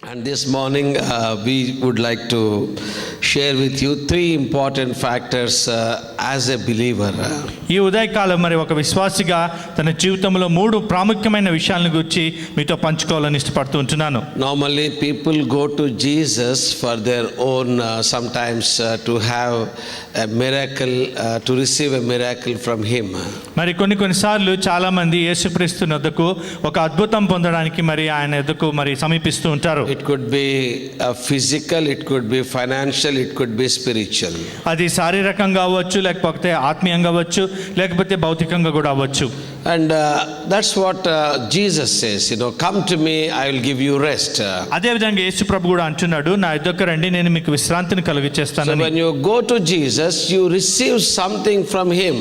And this morning we would like to share with you three important factors as a believer. ఈ ఉదయకాలం మరి ఒక విశ్వాసిగా తన జీవితంలో మూడు ప్రాముఖ్యమైన విషయాలను గురించి మీతో పంచుకోవాలని ఇష్టపడుతూ ఉంటున్నాను. Normally people go to Jesus for their own sometimes to have a miracle, to receive a miracle from him. మరి కొన్నిసార్లు చాలా మంది యేసుక్రీస్తు వద్దకు ఒక అద్భుతం పొందడానికి మరి ఆయన వద్దకు మరి సమీపిస్తూ ఉంటారు. It could be physical, it could be financial, it could be spiritual. అది శారీరకంగా అవ్వచ్చు, లేకపోతే ఆత్మీయంగా అవ్వచ్చు, లేకపోతే భౌతికంగా కూడా అవ్వచ్చు. And that's what Jesus says, come to me, I will give you rest. అదే విధంగా యేసు ప్రభు కూడా అంటున్నాడు, నా యొద్దకు రండి, నేను మీకు విశ్రాంతిని కలుగజేస్తాను. So when you go to Jesus, you receive something from him.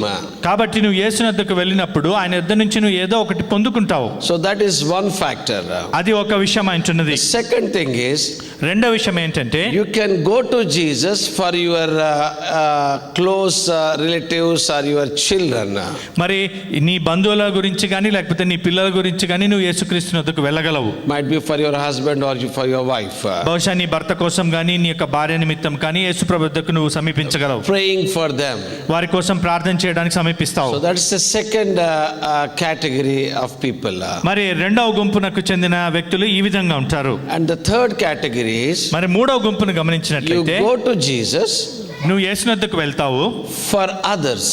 కాబట్టి నువ్వు యేసు వద్దకు వెళ్ళినప్పుడు ఆయన యొద్ద నుంచి నువ్వు ఏదో ఒకటి పొందుకుంటావు. So that is one factor. అది ఒక విషయం అంటున్నది. The second thing is, రెండో విషయం ఏంటంటే, you can go to Jesus for your close relatives or your children. మరి నీ బంధువుల గురించి కానీ లేకపోతే నీ పిల్లల గురించి కానీ నువ్వు యేసుక్రీస్తు వద్దకు వెళ్ళగలవు. Might be for your husband or for your wife. బహుశా నీ భర్త కోసం కానీ నీ యొక్క భార్య నిమిత్తం కానీ యేసు ప్రభు వద్దకు నువ్వు సమీపించగలవు. Praying for them. వారి కోసం ప్రార్థన చేయడానికి సమీపిస్తావు. So that's the second category of people. మరి రెండవ గుంపునకు చెందిన వ్యక్తులు ఈ విధంగా ఉంటారు. And the third category is, మరి మూడవ గుంపును you గమనించినట్లయితే, go to Jesus నువ్వు యేసు వద్దకు వెళ్తావు, for others.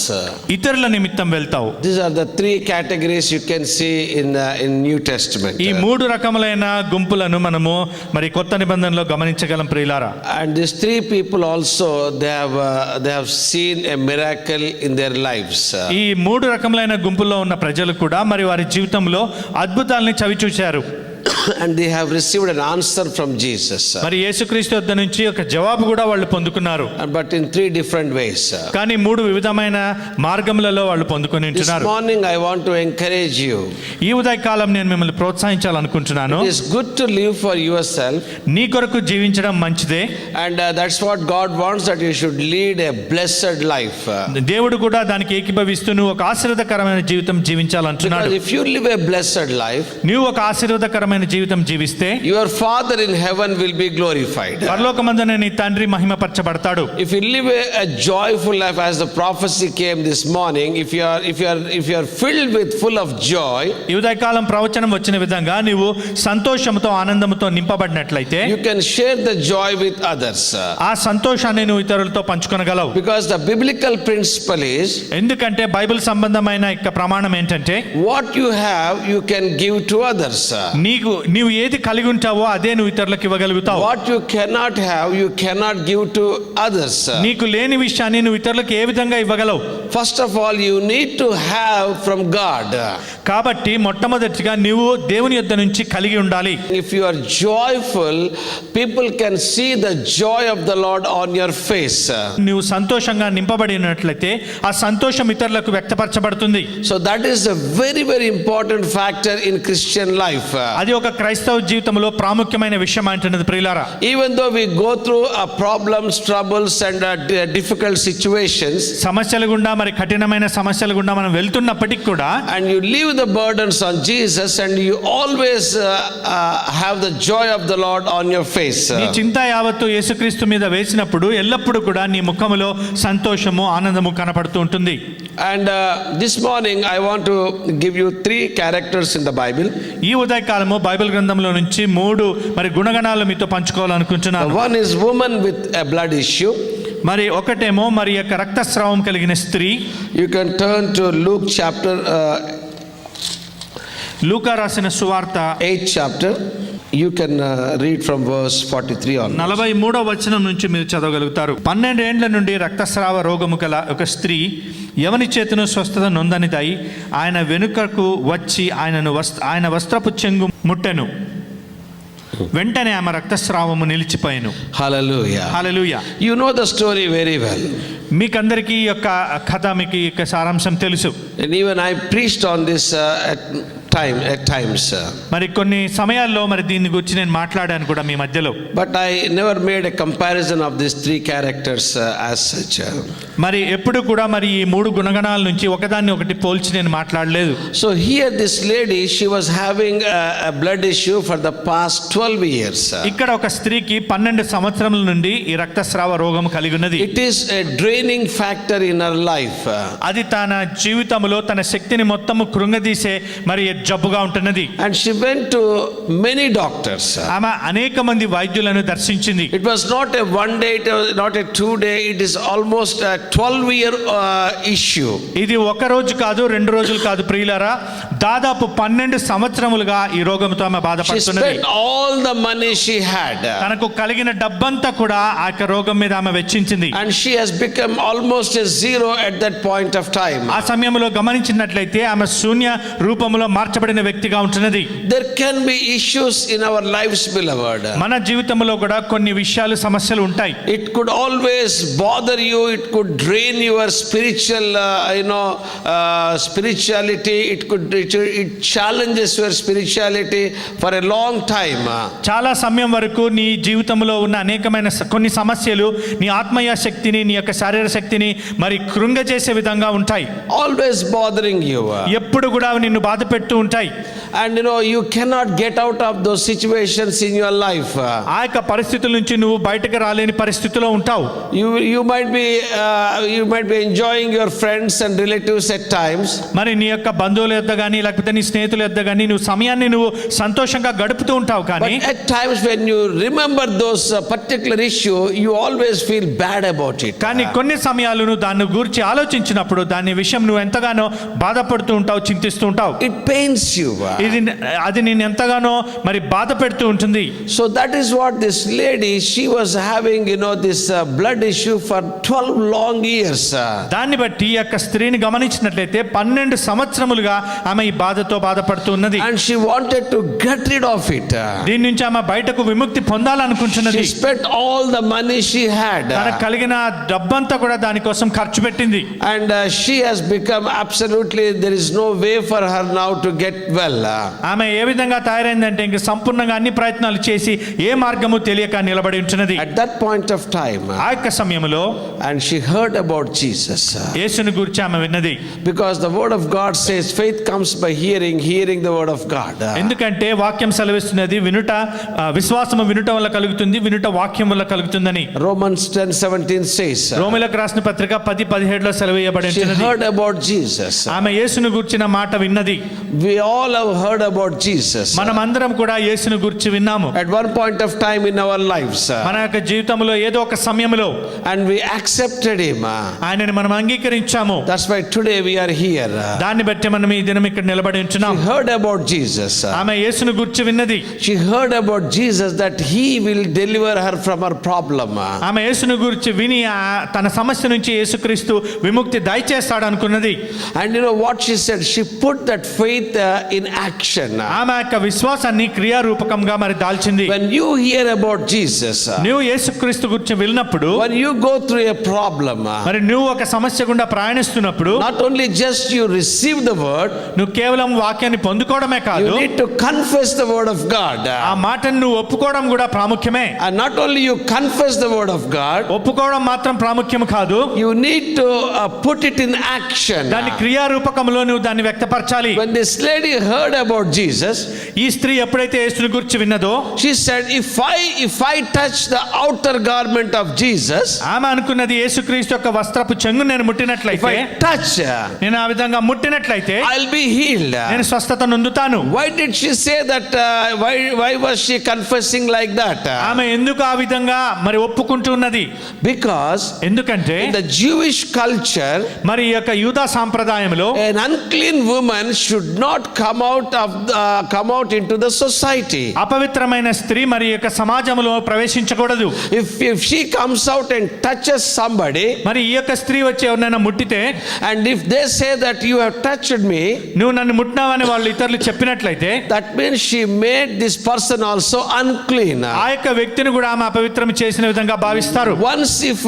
ఇతరుల నిమిత్తం వెళ్తావు. These are the three categories you can see in New Testament. ఈ మూడు రకములైన గుంపులను మనము మరి కొత్త నిబంధనలో గమనించగలం ప్రియులారా. And these three people also they have seen a miracle in their lives. ఈ మూడు రకములైన గుంపుల్లో ఉన్న ప్రజలు కూడా మరి వారి జీవితంలో అద్భుతాలని చవి చూశారు. And they have received an answer from Jesus. మరి యేసుక్రీస్తు వద్ద నుంచి ఒక జవాబు కూడా వాళ్ళు పొందుకున్నారు. But in three different ways. కానీ మూడు వివిధమైన మార్గములలో వాళ్ళు పొందుకొని This ఉంటున్నారు. morning I want to encourage you. ఈ ఉదయకాలం నేను మిమ్మల్ని ప్రోత్సహించాలనుకుంటున్నాను. It is good to live for yourself. నీ కొరకు జీవించడం మంచిదే. And that's what God wants, that you should lead a blessed life. దేవుడు కూడా దానికి ఏకీభవిస్తూ నువ్వు ఒక ఆశీర్వాదకరమైన జీవితం జీవించాలంటున్నాడు. Because if you live a blessed life, నువ్వు ఒక ఆశీర్వాదకరమైన జీవితం జీవిస్తే your Father in heaven will be glorified. పరలోకమందున నీ తండ్రి మహిమపరచబడతాడు. If you live a joyful life, as the prophecy came this morning, if you are filled with full of joy, ఈ ఉదయకాలం ప్రవచనం వచ్చిన విధంగా నీవు సంతోషంతో ఆనందంతో నింపబడినట్లయితే you can share the joy with others. ఆ సంతోషాన్ని నువ్వు ఇతరులతో పంచుకొనగలవు. Because the biblical principle is, ఎందుకంటే బైబిల్ సంబంధమైన యొక్క ప్రమాణం ఏంటంటే, what you have you can give to others. నీవు ఏది కలిగి ఉంటావో అదే నువ్వు ఇతరులకు ఇవ్వగలుగుతావు. What you cannot have you cannot give to others. నీకు లేని విషయాన్ని నువ్వు ఇతరులకు ఏ విధంగా ఇవ్వగలవు? First of all, you need to have from God. కాబట్టి మొట్టమొదటిగా నీవు దేవుని యొద్ద నుంచి కలిగి ఉండాలి. If you are joyful, people can see the joy of the Lord on your face. నీవు సంతోషంగా నింపబడినట్లయితే ఆ సంతోషం ఇతరులకు వ్యక్తపరచబడుతుంది. So that is a very very important factor in Christian life. అది ఒక క్రైస్తవ జీవితంలో ప్రాముఖ్యమైన విషయం అంటున్నది ప్రియులారా. Even though we go through problems, troubles and difficult situations, సమస్యలు గుండా మరి కఠినమైన సమస్యలు గుండా మనం వెళ్తున్నప్పటికీ కూడా, and you leave the burdens on Jesus and you always have the joy of the Lord on your face. నీ చింత యావత్తు యేసుక్రీస్తు మీద వేసినప్పుడు ఎల్లప్పుడూ కూడా నీ ముఖములో సంతోషము ఆనందము కనపడుతూ ఉంటుంది. And this morning I want to give you three characters in the Bible. ఈ ఉదయకాలము బైబిల్ గ్రంథంలో నుంచి మూడు మరి గుణగణాలు మీతో పంచుకోవాలనుకుంటున్నాను. One is woman with a blood issue. మరి ఒకటేమో మరి యొక్క రక్తస్రావం కలిగిన స్త్రీ. You can turn to Luke chapter లూకా రాసిన సువార్త 8th chapter. You can read from verse 43 on. 43వ వచనం నుంచి మీరు చదవగలుగుతారు. 12 ఏండ్ల నుండి రక్తస్రావ రోగము గల ఒక స్త్రీ ఎవని చేతను స్వస్థత నొందనిదై ఆయన వెనుకకు వచ్చి ఆయన వస్త్రపు చెంగు ముట్టెను. వెంటనే ఆమె రక్తస్రావము నిలిచిపోయెను. Hallelujah. Hallelujah. You know the story very well. మీకందరికీ ఈ యొక్క కథ, మీకు ఈ యొక్క సారాంశం తెలుసు. And even I preached on this at times. మరి కొన్ని సమయాల్లో మరి దీని గురించి నేను మాట్లాడాను కూడా మీ మధ్యలో. But I never made a comparison of these three characters as such. మరి ఎప్పుడు కూడా మరి ఈ మూడు గుణగణాల నుంచి ఒకదాన్ని ఒకటి పోల్చి నేను మాట్లాడలేదు. So here this lady, she was having a blood issue for the past 12 years. ఇక్కడ ఒక స్త్రీకి 12 సంవత్సరముల నుండి ఈ రక్తస్రావ రోగం కలిగి ఉన్నది. It is a draining factor in her life. అది తన జీవితంలో తన శక్తిని మొత్తము కృంగదీసే మరి జబ్బుగా ఉంటున్నది. And she went to many doctors. ఆమె అనేక మంది వైద్యులను దర్శించింది. It was not a one day, it was not a 2 day, it is almost a 12-year issue. ఇది ఒక రోజు కాదు, 2 రోజులు కాదు ప్రియులారా, దాదాపు 12 సంవత్సరములుగా ఈ రోగంతో ఆమె She బాధపడుతున్నది. spent all the money she had. తనకు కలిగిన డబ్బంతా కూడా ఆ యొక్క రోగం మీద ఆమె వెచ్చించింది. And she has become almost a zero at that point of time. ఆ సమయంలో గమనించినట్లయితే ఆమె శూన్య రూపంలో మార్చబడిన వ్యక్తిగా ఉంటున్నది. There can be issues in our lives, beloved. మన జీవితంలో కూడా కొన్ని విషయాలు సమస్యలు ఉంటాయి. It could always bother you, it could drain your spiritual spirituality, it challenges your spirituality for a long time. చాలా సమయం వరకు నీ జీవితంలో ఉన్న అనేకమైన కొన్ని సమస్యలు నీ ఆత్మీయ శక్తిని, నీ యొక్క శారీరక శక్తిని మరి కృంగజేసే విధంగా ఉంటాయి. Always bothering you. ఎప్పుడు కూడా అవి నిన్ను బాధ పెడుతూ ఉంటాయి. And you cannot get out of those situations in your life. ఆ యొక్క పరిస్థితుల నుంచి నువ్వు బయటకు రాలేని పరిస్థితిలో ఉంటావు. You might be enjoying your friends and relatives at times. మరి నీ యొక్క బంధువుల యొద్ద కానీ లేకపోతే నీ స్నేహితుల యొద్ద కానీ నువ్వు సమయాన్ని నువ్వు సంతోషంగా గడుపుతూ ఉంటావు. But కానీ at times when you remember those particular issue, you always feel bad about it. కానీ కొన్ని సమయాలు నువ్వు దాన్ని గురించి ఆలోచించినప్పుడు దాని విషయం నువ్వు ఎంతగానో బాధపడుతూ ఉంటావు, చింతిస్తూ ఉంటావు. It pains you. అది నేను ఎంతగానో మరి బాధ పెడుతూ ఉంటుంది. So that is what this lady, she was having this blood issue for 12 long years. దాన్ని బట్టి ఈ యొక్క స్త్రీని గమనించినట్లయితే 12 సంవత్సరములుగా ఆమె ఈ బాధతో బాధపడుతూ ఉన్నది. And she wanted to get rid of it. దీని నుంచి ఆమె బయటకు విముక్తి పొందాలనుకుంటున్నది. She spent all the money she had. తనకు కలిగిన డబ్బంతా కూడా దానికోసం ఖర్చు పెట్టింది. And she has become absolutely, there is no way for her now to get well. ఆమె ఏ విధంగా తయారైందంటే ఇంక సంపూర్ణంగా అన్ని ప్రయత్నాలు చేసి ఏ మార్గము తెలియక నిలబడి ఉంటున్నది. At that point of time, ఆ యొక్క సమయంలో and she heard about Jesus. యేసుని గురించి ఆమె విన్నది. Because the word of God says faith comes by hearing, hearing the word of God. ఎందుకంటే వాక్యం సెలవిస్తున్నది వినుట, విశ్వాసము వినుట వల్ల కలుగుతుంది, వినుట వాక్యం వల్ల కలుగుతుందని. Romans 10:17 says. రోమీయులకు రాసిన పత్రిక 10:17లో సెలవేయబడి She ఉంటున్నది. heard about Jesus. ఆమె యేసుని గురించిన మాట విన్నది. We all have heard about Jesus. మనమందరం కూడా యేసుని గురించి విన్నాము At one point of time in our lives. మన యొక్క జీవితంలో ఏదో ఒక సమయంలో. And we accepted him. ఆయనని మనం అంగీకరించాము. That's why today we are here. దాన్ని బట్టి మనం ఈ దినం ఇక్కడ నిలబడి ఉంటున్నాం. She heard about Jesus. ఆమె యేసుని గురించి విన్నది. She heard about Jesus, that he will deliver her from her problem. ఆమె యేసుని గురించి విని తన సమస్య నుంచి యేసుక్రీస్తు విముక్తి దయచేస్తాడు అనుకున్నది. And what she said, she put that faith in action. ఆమె యొక్క విశ్వాసాన్ని క్రియారూపకంగా మరి దాల్చింది. When you hear about Jesus, నువ్వు యేసుక్రీస్తు గురించి విన్నప్పుడు, when you go through a problem, మరి నువ్వు ఒక సమస్య గుండా ప్రయాణిస్తున్నప్పుడు, not only just you receive the word, నువ్వు కేవలం వాక్యాన్ని పొందుకోవడమే కాదు, you need to confess the word of God. ఆ మాటను నువ్వు ఒప్పుకోవడం కూడా ప్రాముఖ్యమే. And not only you confess the word of God, ఒప్పుకోవడం మాత్రం ప్రాముఖ్యం కాదు, you need to put it in action. దాని క్రియారూపకంలో నువ్వు దాన్ని వ్యక్తపరచాలి. When this lady heard about Jesus, ఈ స్త్రీ ఎప్పుడైతే యేసుని గురించి విన్నదో, she said, if I touch the outer garment of Jesus, ఆమె అనుకున్నది యేసుక్రీస్తు యొక్క వస్త్రపు చెంగు నేను if ముట్టినట్లయితే, I touch, నేను ఆ విధంగా ముట్టినట్లయితే I'll be healed. నేను స్వస్థత నొందుతాను. Why did she say that? Why was she confessing like that? ఆమె ఎందుకు ఆ విధంగా మరి ఒప్పుకుంటూ ఉన్నది? Because ఎందుకంటే in the Jewish culture, మరి ఈ యొక్క యూదా సాంప్రదాయంలో an unclean woman should not come out into the society. అపవిత్రమైన స్త్రీ మరి యొక్క సమాజంలో ప్రవేశించకూడదు. If she comes out and touches somebody, మరి ఈ యొక్క స్త్రీ వచ్చి ఎవరినైనా ముట్టితే, and if they say that you have touched me, నువ్వు నన్ను ముట్టినావని వాళ్ళు ఇతరులు చెప్పినట్లయితే, that means she made this person also unclean. ఆ యొక్క వ్యక్తిని కూడా ఆమె అపవిత్రం చేసిన విధంగా భావిస్తారు. Once if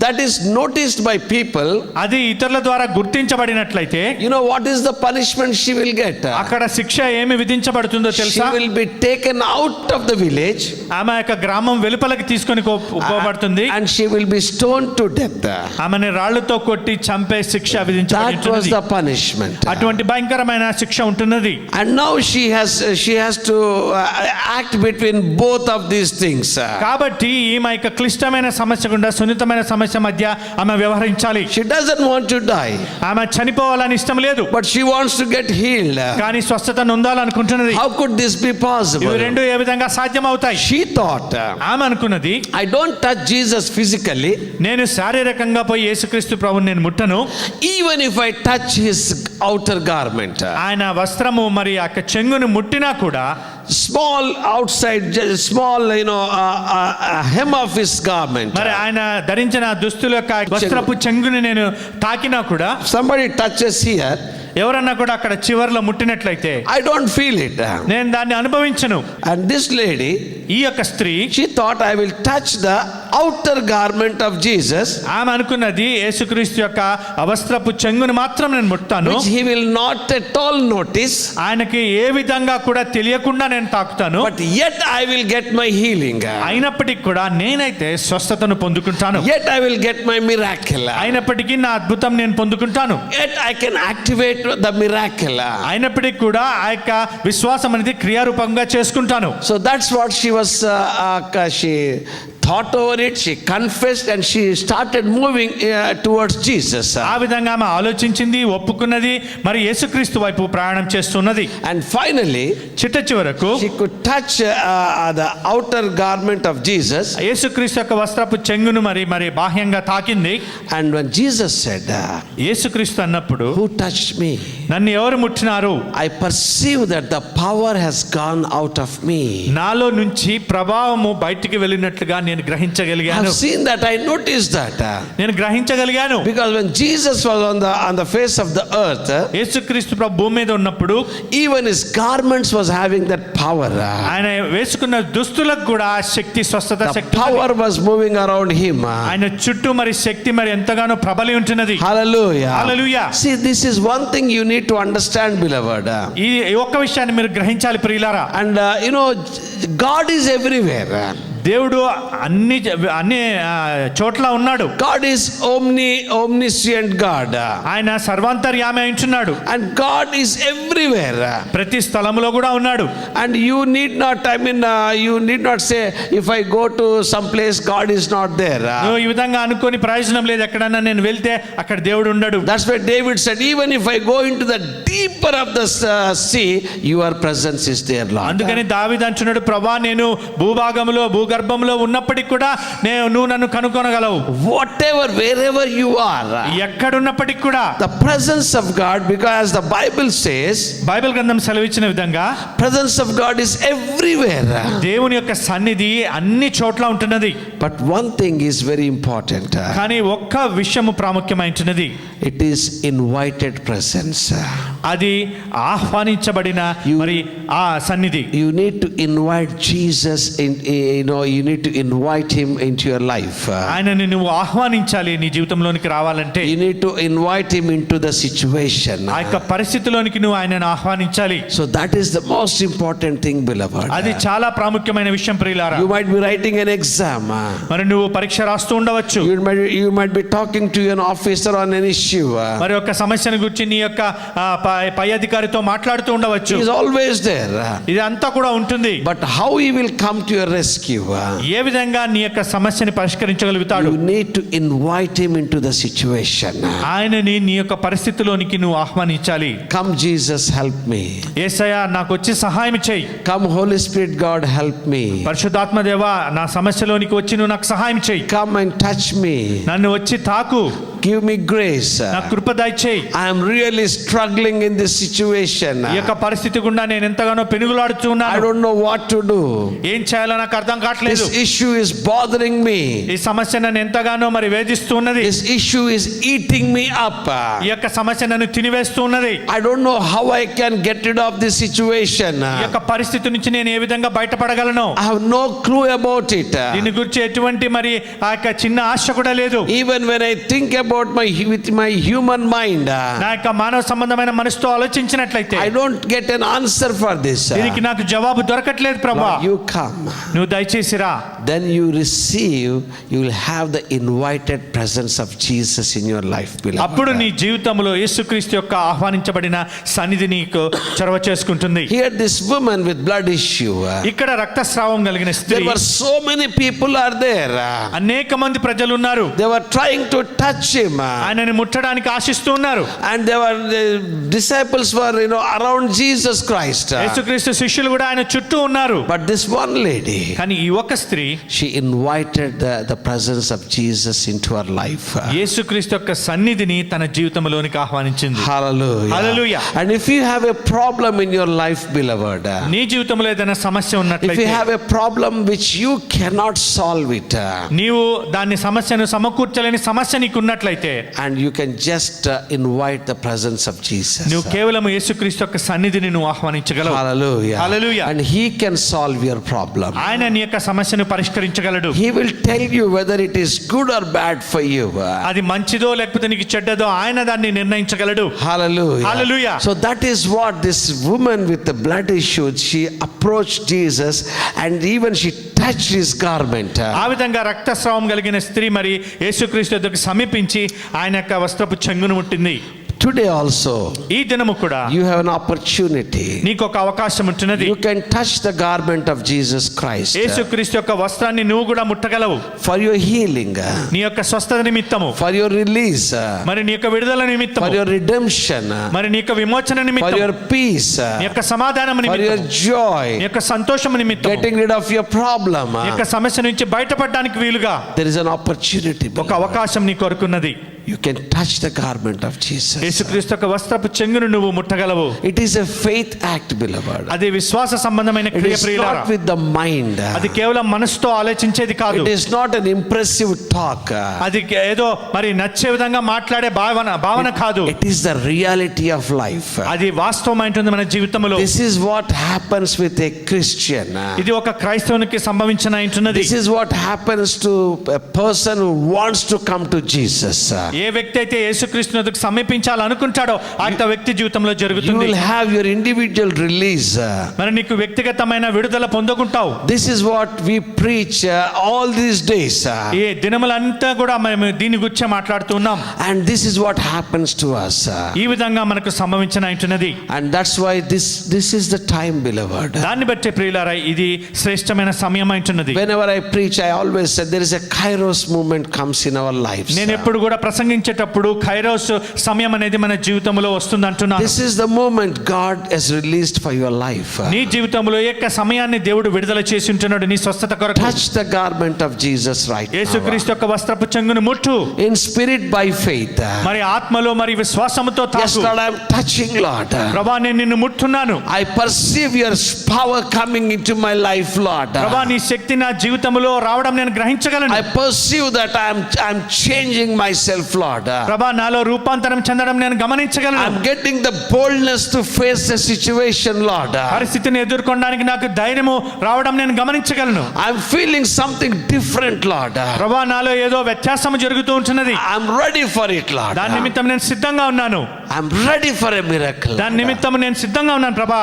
that is noticed by people, అది ఇతరుల ద్వారా గుర్తించబడినట్లయితే, ముట్టినట్లయితే you know what is the punishment she will get? అక్కడ శిక్ష ఏమి విధించబడుతుందో She తెలుసా? will be taken out of the village ఆమె యొక్క గ్రామం వెలుపలకి తీసుకొని పోబడుతుంది. and she will be stoned to death. ఆమెను రాళ్లతో కొట్టి చంపే శిక్ష That was విధించబడుతున్నది. the punishment. అటువంటి భయంకరమైన శిక్ష ఉంటున్నది. And now she has to act between both of these things. కాబట్టి ఈమె యొక్క క్లిష్టమైన సమస్య గుండా సున్నితమైన సమస్య మధ్య ఆమె వ్యవహరించాలి. She doesn't want to die, ఆమె చనిపోవాలని ఇష్టం లేదు, but she wants to get healed. కానీ స్వస్థత నొందాలనుకుంటున్నది. How could this be possible? ఇవి రెండు ఏ విధంగా సాధ్యం అవుతాయి? She thought, ఆమె అనుకున్నది, I don't touch Jesus physically. నేను శారీరకంగా పోయి యేసుక్రీస్తు ప్రభువుని నేను ముట్టను. Even if I touch his outer garment, ఆయన వస్త్రము మరి ఆ యొక్క చెంగును ముట్టినా కూడా, small outside, small, hem of his garment. మరి ఆయన ధరించిన దుస్తుల యొక్క వస్త్రపు చెంగుని నేను తాకినా కూడా, Somebody touches here, ఎవరన్నా కూడా అక్కడ చివర్లో ముట్టినట్లయితే I don't feel it. నేను దాన్ని అనుభవించను. And this lady, ఈ యొక్క స్త్రీ she thought, I will touch the outer garment of Jesus, ఆమె అనుకున్నది యేసుక్రీస్తు యొక్క వస్త్రపు చెంగుని మాత్రం నేను ముట్టాను, which he will not at all notice, ఆయనకి ఏ విధంగా కూడా తెలియకుండా నేను తాకుతాను, but yet I will get my healing. అయినప్పటికీ కూడా నేనైతే స్వస్థతను పొందుకుంటాను, Yet I will get my miracle. అయినప్పటికీ నా అద్భుతం నేను పొందుకుంటాను, Yet I can activate the miracle. అయినప్పటికీ కూడా ఆ యొక్క విశ్వాసం అనేది క్రియారూపంగా చేసుకుంటాను. So that's what she was, she thought over it, she confessed, and she started moving towards Jesus. ఆ విధంగా ఆమె ఆలోచించింది, ఒప్పుకున్నది, మరి యేసుక్రీస్తు వైపు ప్రయాణం చేస్తున్నది. And finally, చిట్ట చివరకు she could touch the outer garment of Jesus. యేసుక్రీస్తు యొక్క వస్త్రపు చెంగును మరి బాహ్యంగా తాకింది. And when Jesus said, యేసుక్రీస్తు అన్నప్పుడు, who touched me? నన్ను ఎవరు ముట్టినారు? I perceive that the power has gone out of me. నాలో నుంచి ప్రభావము బయటికి వెళ్ళినట్లుగా నేను I గ్రహించగలిగాను. have seen that, I noticed that. నేను గ్రహించగలిగాను. Because when Jesus was on the face of the earth, యేసుక్రీస్తు ప్రభు భూమి మీద ఉన్నప్పుడు even his garments was having that power. ఆయన వేసుకున్న దుస్తులకు కూడా ఆ శక్తి, స్వస్థత The Shakti, power was moving around him. ఆయన చుట్టూ మరి శక్తి మరి ఎంతగానో ప్రబలి ఉంటున్నది. Hallelujah. Hallelujah. See, this is one thing you need to understand, beloved. ఈ ఒక్క విషయాన్ని మీరు గ్రహించాలి ప్రియులారా. And God is everywhere. దేవుడు అన్ని చోట్ల ఉన్నాడు. God is omniscient God. ఆయన సర్వాంతర్యామి అయించున్నాడు. And God is everywhere. ప్రతి స్థలములో కూడా ఉన్నాడు. And you need not say, if I go to some place, God is not there. నువ్వు ఈ విధంగా అనుకోని ప్రయోజనం లేదు. ఎక్కడన్నా నేను వెళ్తే అక్కడ దేవుడు ఉండడు. That's why David said, even if I go into the deeper of the sea, your presence is there, Lord. అందుకని దావీదు అంటున్నాడు, ప్రభా నేను భూభాగంలో భూగర్భంలో ఉన్నప్పటికీ కూడా నువ్వు నన్ను కనుగొనగలవు. Wherever you are, ఎక్కడున్నప్పటికీ కూడా the presence of God, because the Bible says, Bible గ్రంథం సెలవిచ్చిన విధంగా presence of God is everywhere. దేవుని యొక్క సన్నిధి అన్ని చోట్ల ఉంటున్నది. But one thing is very important. కానీ ఒక్క విషయము ప్రాముఖ్యమైనది. It is invited presence. అది ఆహ్వానించబడిన మరి ఆ సన్నిధి. You need to invite Jesus you need to invite him into your life. ఆయనని నువ్వు ఆహ్వానించాలి నీ జీవితంలోనికి రావాలంటే. You need to invite him into the situation. ఆ యొక్క పరిస్థితిలోనికి నువ్వు ఆయనను ఆహ్వానించాలి. So that is the most important thing, beloved. అది చాలా ప్రాముఖ్యమైన విషయం ప్రియులారా. You might be writing an exam. మరి నువ్వు పరీక్ష రాస్తూ ఉండవచ్చు. You might be talking to an officer on an issue. మరి ఒక సమస్యను గురించి నీ యొక్క పై అధికారితో మాట్లాడుతూ ఉండవచ్చు. He is always there. ఇది అంతా కూడా ఉంటుంది. But how he will come to your rescue? ఏ విధంగా నీ యొక్క సమస్యని పరిష్కరించగలుగుతాడు? You need to invite him into the situation. ఆయనని నీ యొక్క పరిస్థితిలోనికి నువ్వు ఆహ్వానించాలి. Come Jesus, help me. యేసయ్యా నాకు వచ్చి సహాయం చేయి. Come Holy Spirit God, help me. పరిశుద్ధాత్మ దేవా నా సమస్యలోనికి వచ్చి నువ్వు నాకు సహాయం చేయి. Come and touch me. నన్ను వచ్చి తాకు. Give me grace. నాకు కృప దయచేయి. I am really struggling in this situation. ఈ యొక్క పరిస్థితి గుండా నేను ఎంతగానో పెనుగులాడుతున్నాను. I don't know what to do. ఏం చేయాలో నాకు అర్థం కావట్లేదు. This issue is bothering me. ఈ సమస్య నన్ను ఎంతగానో మరి వేధిస్తున్నది. This issue is eating me up. ఈ యొక్క సమస్య నన్ను తినివేస్తున్నది. I don't know how I can get rid of this situation. ఈ యొక్క పరిస్థితి నుంచి నేను ఏ విధంగా బయటపడగలను? I have no clue about it. దీని గురించి ఎటువంటి మరి ఆ యొక్క చిన్న ఆశ కూడా లేదు. Even when I think about about with my human mind, నా యొక్క మానవ సంబంధమైన మనసుతో ఆలోచించినట్లయితే I don't get an answer for this. దీనికి నాకు జవాబు దొరకట్లేదు ప్రభా. Lord, you come. నువ్వు దయచేసి రా. Then you receive, you will have the invited presence of Jesus in your life, beloved. అప్పుడు నీ జీవితంలో యేసుక్రీస్తు యొక్క ఆహ్వానించబడిన సన్నిధి నీకు చొరవ చేసుకుంటుంది. Here this woman with blood issue, ఇక్కడ రక్తస్రావం కలిగిన there స్త్రీ, were so many people are there. అనేక మంది ప్రజలు ఉన్నారు. They were trying to touch him. ఆయనని ముట్టడానికి ఆశిస్తూ ఉన్నారు. And the disciples were, around Jesus Christ. యేసుక్రీస్తు శిష్యులు కూడా ఆయన చుట్టూ ఉన్నారు. But this one lady, కానీ ఈ ఒక్క స్త్రీ she invited the presence of Jesus into her life. యేసుక్రీస్తు యొక్క సన్నిధిని తన జీవితంలోనికి ఆహ్వానించింది. Hallelujah. Hallelujah. And if you have a problem in your life, beloved, నీ జీవితంలో ఏదైనా సమస్య if you ఉన్నట్లయితే, have a problem which you cannot solve it, నీవు దాన్ని సమస్యను సమకూర్చలేని సమస్య నీకు ఉన్నట్లయితే, and you can just invite the presence of Jesus. నువ్వు కేవలం యేసుక్రీస్తు యొక్క సన్నిధిని నువ్వు ఆహ్వానించగలవు. Hallelujah. Hallelujah. And he can solve your problem. ఆయన నీ యొక్క సమస్యను పరిష్కరించగలడు. He will tell you whether it is good or bad for you. అది మంచిదో లేకపోతే నీకు చెడ్డదో ఆయన దాన్ని నిర్ణయించగలడు. Hallelujah. Hallelujah. So that is what this woman with the blood issue, she approached Jesus and even she touched his garment. ఆ విధంగా రక్తస్రావం కలిగిన స్త్రీ మరి యేసుక్రీస్తు వద్దకు సమీపించి ఆయన యొక్క వస్త్రపు చెంగును ముట్టింది. Today also, ఈ దినము కూడా you have an opportunity. నీకు ఒక అవకాశం ఉంటున్నది. You can touch the garment of Jesus Christ యేసుక్రీస్తు యొక్క వస్త్రాన్ని నువ్వు కూడా ముట్టగలవు. for your healing, నీ యొక్క స్వస్థత నిమిత్తము, for your release, మరి నీ యొక్క విడుదల for నిమిత్తము, your redemption, మరి నీ యొక్క విమోచన for నిమిత్తము, your peace, నీ యొక్క సమాధానం for your నిమిత్తము, నీ joy, యొక్క సంతోషం నిమిత్తము, getting rid of your problem. నీ యొక్క సమస్య నుంచి బయటపడడానికి వీలుగా There is an opportunity. ఒక అవకాశం నీ కొరకున్నది. You can touch the garment of Jesus. యేసుక్రీస్తు యొక్క వస్త్రపు చెంగును నువ్వు ముట్టగలవు. It is a faith act, beloved. అది విశ్వాస సంబంధమైన It క్రియ is ప్రియులారా. not with the mind. అది కేవలం మనసుతో ఆలోచించేది కాదు. It is not an impressive talk. అది ఏదో మరి నచ్చే విధంగా మాట్లాడే భావన కాదు. It is the reality of life. అది వాస్తవమైనటువంటి మన జీవితంలో. This is what happens with a Christian. ఇది ఒక క్రైస్తవునికి సంభవించినది. This is what happens to a person who wants to come to Jesus. ఏ వ్యక్తి అయితే యేసుక్రీస్తుని వద్దకు సమీపించాలనుకుంటాడో ఆ వ్యక్తి జీవితంలో You జరుగుతుంది. will have your individual release. మరి నీకు వ్యక్తిగతమైన విడుదల పొందుకుంటావు. This is what we preach all these days. ఈ దినములంతా కూడా మేము దీని గురించి మాట్లాడుతున్నాం. And this is what happens to us. ఈ విధంగా మనకు సంభవించినది. And that's why this is the time, beloved. దాన్ని బట్టి ప్రియులారా ఇది శ్రేష్టమైన సమయం అంటున్నది. Whenever I preach, I always say there is a kairos movement comes in our lives. నేను ఎప్పుడు కూడా ప్రసంగించేటప్పుడు కైరోస్ సమయం అనేది మన జీవితంలో వస్తుంది అంటున్నాను. This is the moment God has released for your life. నీ జీవితంలో యొక్క సమయాన్ని దేవుడు విడుదల చేసి ఉంటున్నాడు నీ స్వస్థత కొరకు. Touch the garment of Jesus right now. యేసుక్రీస్తు యొక్క వస్త్రపు చెంగును ముట్టు. In spirit by faith. మరి ఆత్మలో మరి విశ్వాసముతో Yes, తాకు. Lord, I am touching, Lord. ప్రభువా నేను నిన్ను ముట్టున్నాను. I perceive your power coming into my life, Lord. ప్రభువా నీ శక్తి నా జీవితంలో రావడం నేను గ్రహించగలను. I perceive that I am changing myself, Lord. ప్రభువా నాలో రూపాంతరం చెందడం నేను గమనించగలను. I'm getting the boldness to face the situation, Lord. పరిస్థితిని ఎదుర్కొనడానికి నాకు ధైర్యము రావడం నేను గమనించగలను. I'm feeling something different, Lord. ప్రభువా నాలో ఏదో వ్యత్యాసం జరుగుతూ ఉంటున్నది. I'm ready for it, Lord. దాని నిమిత్తం నేను సిద్ధంగా ఉన్నాను. I'm ready for a miracle. దాని నిమిత్తం నేను సిద్ధంగా ఉన్నాను ప్రభా.